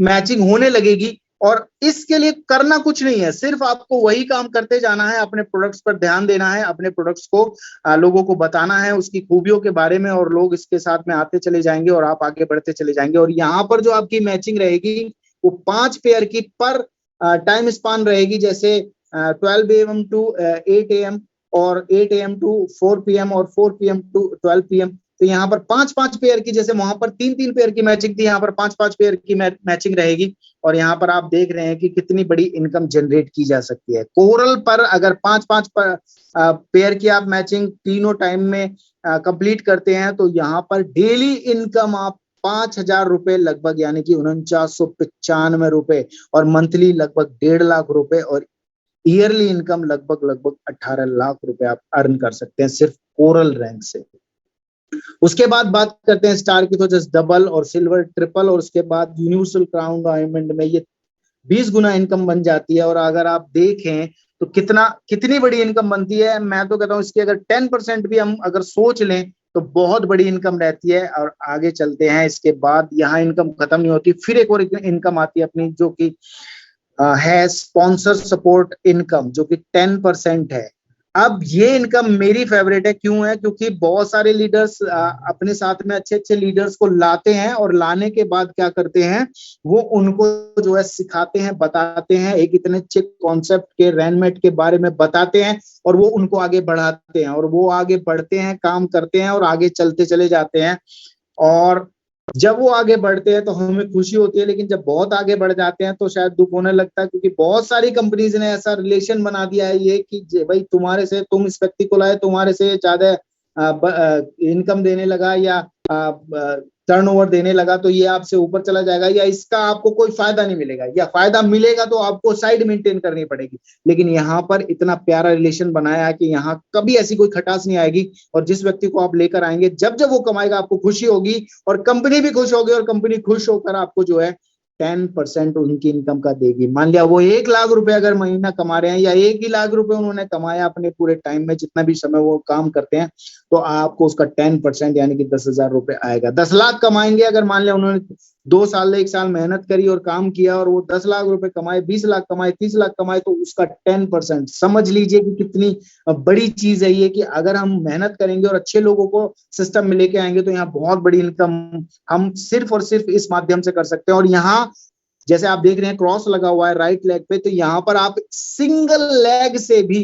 मैचिंग होने लगेगी और इसके लिए करना कुछ नहीं है, सिर्फ आपको वही काम करते जाना है, अपने प्रोडक्ट्स पर ध्यान देना है, अपने प्रोडक्ट्स को लोगों को बताना है उसकी खूबियों के बारे में और लोग इसके साथ में आते चले जाएंगे और आप आगे बढ़ते चले जाएंगे। और यहाँ पर जो आपकी मैचिंग रहेगी वो 5 पेयर की पर टाइम स्पान रहेगी, जैसे 12 AM to 8 AM और 8 AM to 4 PM और 4 PM to 12 PM। तो यहाँ पर 5-5 पेयर की, जैसे वहां पर 3-3 पेयर की मैचिंग थी, यहाँ पर 5-5 पेयर की मैचिंग रहेगी। और यहाँ पर आप देख रहे हैं कि कितनी बड़ी इनकम जनरेट की जा सकती है। कोरल पर अगर 5-5 पेयर की आप मैचिंग तीनों टाइम में कंप्लीट करते हैं तो यहाँ पर डेली इनकम आप 5,000 रुपए लगभग, यानी कि 4995 रुपए, और मंथली लगभग 1.5 लाख रुपए, और ईयरली इनकम लगभग 18 लाख रुपए आप अर्न कर सकते हैं सिर्फ कोरल रैंक से। उसके बाद बात करते हैं स्टार की, तो जस्ट डबल और सिल्वर ट्रिपल, और उसके बाद यूनिवर्सल क्राउन डायमंड में ये 20 गुना इनकम बन जाती है। और अगर आप देखें तो कितनी बड़ी इनकम बनती है। मैं तो कहता हूं इसकी अगर 10% भी हम अगर सोच लें तो बहुत बड़ी इनकम रहती है। और आगे चलते हैं, इसके बाद यहाँ इनकम खत्म नहीं होती, फिर एक और इनकम आती है अपनी, जो कि है स्पॉन्सर सपोर्ट इनकम, जो कि 10% है। अब ये इनकम मेरी फेवरेट है, क्यों है? क्योंकि बहुत सारे लीडर्स अपने साथ में अच्छे लीडर्स को लाते हैं, और लाने के बाद क्या करते हैं, वो उनको जो है सिखाते हैं, बताते हैं, एक इतने अच्छे कॉन्सेप्ट के रैनमेट के बारे में बताते हैं, और वो उनको आगे बढ़ाते हैं, और वो आगे बढ़ते हैं, काम करते हैं, और आगे चलते चले जाते हैं। और जब वो आगे बढ़ते हैं तो हमें खुशी होती है, लेकिन जब बहुत आगे बढ़ जाते हैं तो शायद दुख होने लगता है, क्योंकि बहुत सारी कंपनीज ने ऐसा रिलेशन बना दिया है ये कि भाई तुम्हारे से, तुम इस व्यक्ति को लाए, तुम्हारे से ज्यादा इनकम देने लगा या टर्नओवर देने लगा तो ये आपसे ऊपर चला जाएगा, या इसका आपको कोई फायदा नहीं मिलेगा, या फायदा मिलेगा तो आपको साइड मेंटेन करनी पड़ेगी। लेकिन यहाँ पर इतना प्यारा रिलेशन बनाया है कि यहाँ कभी ऐसी कोई खटास नहीं आएगी, और जिस व्यक्ति को आप लेकर आएंगे, जब जब वो कमाएगा आपको खुशी होगी, और कंपनी भी खुश होगी, और कंपनी खुश होकर आपको जो है 10% उनकी इनकम का देगी। मान लिया वो 1 लाख रुपए अगर महीना कमा रहे हैं, या 1 ही लाख रुपए उन्होंने कमाया अपने पूरे टाइम में, जितना भी समय वो काम करते हैं, तो आपको उसका 10% यानी कि 10,000 रुपए आएगा। 10 लाख कमाएंगे अगर मान लिया उन्होंने 2 साल 1 साल मेहनत करी और काम किया, और वो 10 लाख रुपए कमाए, 20 लाख कमाए, 30 लाख कमाए, तो उसका 10% समझ लीजिए कि कितनी बड़ी चीज है ये, कि अगर हम मेहनत करेंगे और अच्छे लोगों को सिस्टम में लेके आएंगे तो यहाँ बहुत बड़ी इनकम हम सिर्फ और सिर्फ इस माध्यम से कर सकते हैं। और यहाँ जैसे आप देख रहे हैं क्रॉस लगा हुआ है राइट लेग पे, तो यहाँ पर आप सिंगल लेग से भी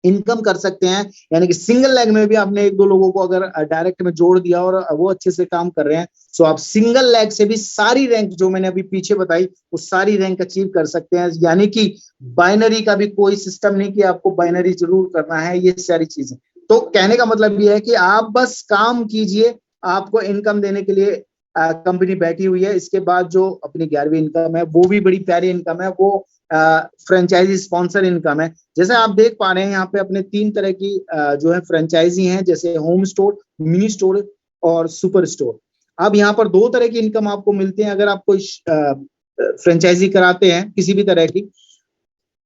इनकम कर सकते हैं, यानी कि सिंगल लेग में भी आपने 1-2 लोगों को अगर डायरेक्ट में जोड़ दिया और वो अच्छे से काम कर रहे हैं, तो आप सिंगल लेग से भी सारी रैंक जो मैंने अभी पीछे बताई वो सारी रैंक अचीव कर सकते हैं। यानी कि बाइनरी का भी कोई सिस्टम नहीं कि आपको बाइनरी जरूर करना है, ये सारी चीजें। तो कहने का मतलब ये है कि आप बस काम कीजिए, आपको इनकम देने के लिए कंपनी बैठी हुई है। इसके बाद जो अपनी 11वीं इनकम है वो भी बड़ी प्यारी इनकम है, वो फ्रेंचाइजी स्पॉन्सर इनकम है। जैसे आप देख पा रहे हैं यहाँ पे अपने 3 तरह की जो है फ्रेंचाइजी हैं, जैसे होम स्टोर, मिनी स्टोर और सुपर स्टोर। अब यहाँ पर 2 तरह की इनकम आपको मिलती है अगर आप कोई फ्रेंचाइजी कराते हैं किसी भी तरह की।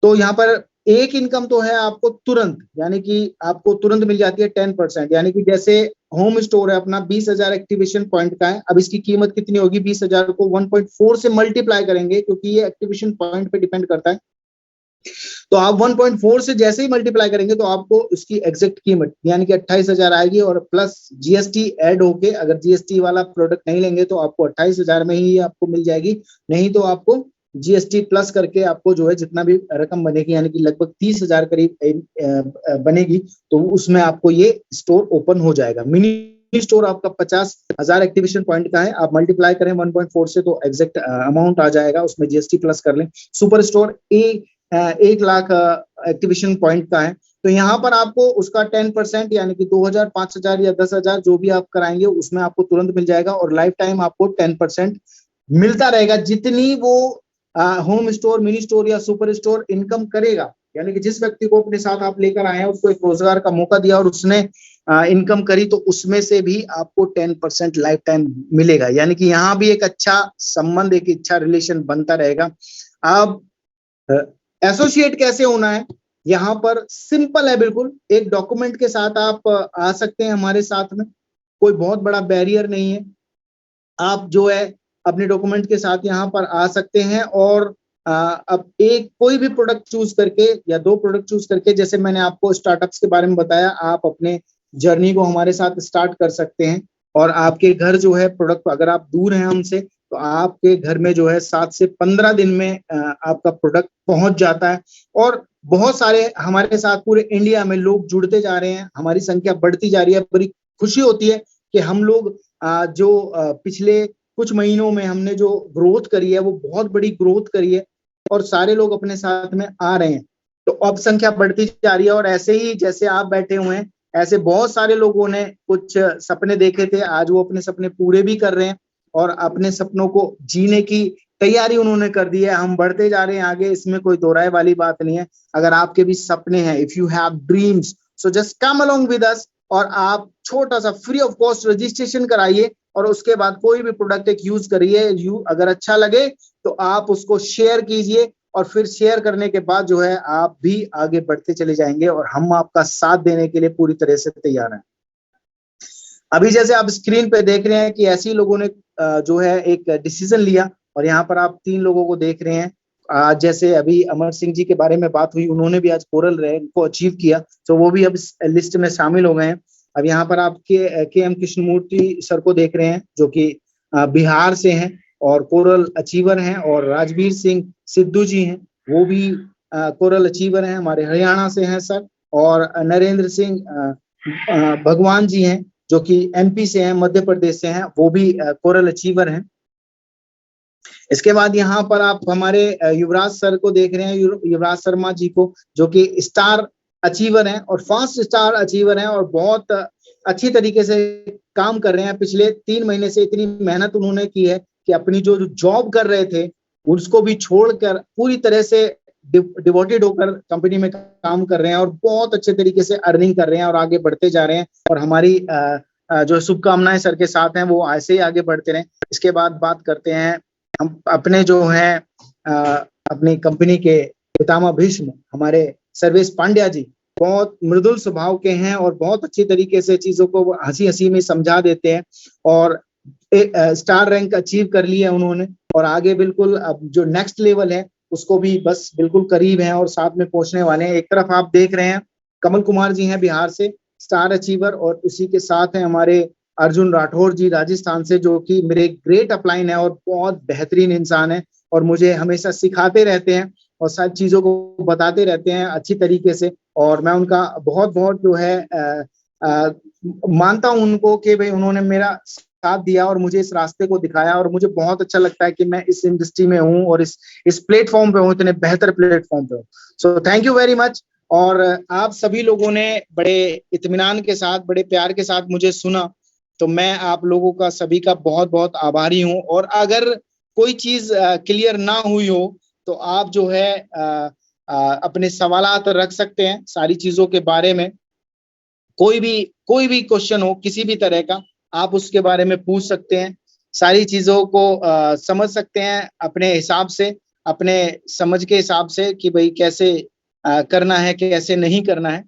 तो यहाँ पर एक इनकम तो है आपको तुरंत, यानी कि आपको तुरंत मिल जाती है 10%, यानी कि जैसे होम स्टोर है अपना 20,000 एक्टिवेशन पॉइंट का है। अब इसकी कीमत कितनी होगी? 20,000 को 1.4 से मल्टीप्लाई करेंगे, क्योंकि ये एक्टिवेशन पॉइंट पे डिपेंड करता है। तो आप 1.4 से जैसे ही मल्टीप्लाई करेंगे तो आपको उसकी एग्जैक्ट कीमत यानी कि 28,000 आएगी, और प्लस जीएसटी ऐड होके, अगर जीएसटी वाला प्रोडक्ट नहीं लेंगे तो आपको 28,000 में ही आपको मिल जाएगी, नहीं तो आपको जीएसटी प्लस करके आपको जो है जितना भी रकम बनेगी, यानी कि लगभग 30,000 करीब बनेगी, तो उसमें आपको ये स्टोर ओपन हो जाएगा। मिनी स्टोर आपका 50,000 एक्टिवेशन पॉइंट का है, आप मल्टीप्लाई करें 1.4 से तो एग्जैक्ट अमाउंट आ जाएगा, उसमें जीएसटी प्लस कर लें। Super store 1 lakh activation point का है, तो यहाँ पर आपको उसका 10% यानी कि 2,000, 5,000 या 10,000 जो भी आप कराएंगे उसमें आपको तुरंत मिल जाएगा, और लाइफ टाइम आपको 10% मिलता रहेगा जितनी वो होम स्टोर, मिनी स्टोर या सुपर स्टोर इनकम करेगा। यानी कि जिस व्यक्ति को अपने साथ आप लेकर आए हैं, उसको एक रोजगार का मौका दिया और उसने इनकम करी, तो उसमें से भी आपको 10% लाइफ टाइम मिलेगा। यानी कि यहाँ भी एक अच्छा संबंध, एक अच्छा रिलेशन बनता रहेगा। अब एसोसिएट कैसे होना है? यहाँ पर सिंपल है बिल्कुल, एक डॉक्यूमेंट के साथ आप आ सकते हैं हमारे साथ में, कोई बहुत बड़ा बैरियर नहीं है। आप जो है अपने डॉक्यूमेंट के साथ यहाँ पर आ सकते हैं, और अब एक कोई भी प्रोडक्ट चूज करके या 2 प्रोडक्ट चूज करके, जैसे मैंने आपको स्टार्टअप्स के बारे में बताया, आप अपने जर्नी को हमारे साथ स्टार्ट कर सकते हैं। और आपके घर जो है प्रोडक्ट, अगर आप दूर हैं हमसे, तो आपके घर में जो है 7 से 15 दिन में आपका प्रोडक्ट पहुंच जाता है। और बहुत सारे हमारे साथ पूरे इंडिया में लोग जुड़ते जा रहे हैं, हमारी संख्या बढ़ती जा रही है, बड़ी खुशी होती है कि हम लोग जो पिछले कुछ महीनों में हमने जो ग्रोथ करी है वो बहुत बड़ी ग्रोथ करी है और सारे लोग अपने साथ में आ रहे हैं। तो अब संख्या बढ़ती जा रही है और ऐसे ही जैसे आप बैठे हुए हैं ऐसे बहुत सारे लोगों ने कुछ सपने देखे थे, आज वो अपने सपने पूरे भी कर रहे हैं और अपने सपनों को जीने की तैयारी उन्होंने कर दी है। हम बढ़ते जा रहे हैं आगे, इसमें कोई दो राय वाली बात नहीं है। अगर आपके भी सपने हैं, if you have dreams, so just come along with us और आप छोटा सा फ्री ऑफ कॉस्ट रजिस्ट्रेशन कराइए और उसके बाद कोई भी प्रोडक्ट एक यूज करिए। अगर अच्छा लगे तो आप उसको शेयर कीजिए और फिर शेयर करने के बाद जो है आप भी आगे बढ़ते चले जाएंगे और हम आपका साथ देने के लिए पूरी तरह से तैयार हैं। अभी जैसे आप स्क्रीन पे देख रहे हैं कि ऐसे ही लोगों ने जो है एक डिसीजन लिया और यहाँ पर आप 3 लोगों को देख रहे हैं। जैसे अभी अमर सिंह जी के बारे में बात हुई, उन्होंने भी आज कोरल रैंक को अचीव किया, तो वो भी अब इस लिस्ट में शामिल हो गए हैं। अब यहाँ पर आप के एम कृष्णमूर्ति सर को देख रहे हैं जो कि बिहार से हैं और कोरल अचीवर हैं, और राजवीर सिंह सिद्धू जी हैं, वो भी कोरल अचीवर हैं, हमारे हरियाणा से हैं सर। और नरेंद्र सिंह भगवान जी हैं जो कि एमपी से हैं, मध्य प्रदेश से हैं, वो भी कोरल अचीवर हैं। इसके बाद यहाँ पर आप हमारे युवराज सर को देख रहे हैं, युवराज शर्मा जी को, जो कि स्टार अचीवर हैं और फास्ट स्टार अचीवर हैं और बहुत अच्छी तरीके से काम कर रहे हैं। पिछले 3 महीने से इतनी मेहनत उन्होंने की है कि अपनी जो जॉब कर रहे थे उसको भी छोड़कर पूरी तरह से डिवोटेड होकर कंपनी में काम कर रहे हैं और बहुत अच्छे तरीके से अर्निंग कर रहे हैं और आगे बढ़ते जा रहे हैं। और हमारी जो शुभकामनाएं सर के साथ हैं वो ऐसे ही आगे बढ़ते रहें। इसके बाद बात करते हैं हम अपने जो हैं अपनी कंपनी के पितामह भीष्म हमारे सर्वेश पांड्या जी, बहुत मृदुल स्वभाव के हैं और बहुत अच्छी तरीके से चीजों को हंसी हंसी में समझा देते हैं और स्टार रैंक अचीव कर लिया उन्होंने और आगे बिल्कुल अब जो नेक्स्ट लेवल है उसको भी बस बिल्कुल करीब हैं और साथ में पहुंचने वाले हैं। एक तरफ आप देख रहे हैं कमल कुमार जी हैं बिहार से, स्टार अचीवर, और उसी के साथ हैं हमारे अर्जुन राठौर जी राजस्थान से, जो कि मेरे ग्रेट अपलाइन है और बहुत बेहतरीन इंसान है और मुझे हमेशा सिखाते रहते हैं और सारी चीजों को बताते रहते हैं अच्छी तरीके से। और मैं उनका बहुत बहुत जो है मानता हूं उनको कि भाई उन्होंने मेरा साथ दिया और मुझे इस रास्ते को दिखाया और मुझे बहुत अच्छा लगता है कि मैं इस इंडस्ट्री में हूं और इस प्लेटफॉर्म पे हूं, इतने बेहतर प्लेटफॉर्म पे हूं। So thank you very much. और आप सभी लोगों ने बड़े इत्मीनान के साथ, बड़े प्यार के साथ मुझे सुना, तो मैं आप लोगों का सभी का बहुत बहुत आभारी हूं। और अगर कोई चीज क्लियर ना हुई हो तो आप जो है अपने सवालात रख सकते हैं सारी चीजों के बारे में। कोई भी क्वेश्चन हो किसी भी तरह का, आप उसके बारे में पूछ सकते हैं, सारी चीजों को समझ सकते हैं अपने हिसाब से, अपने समझ के हिसाब से कि भाई कैसे करना है कैसे नहीं करना है।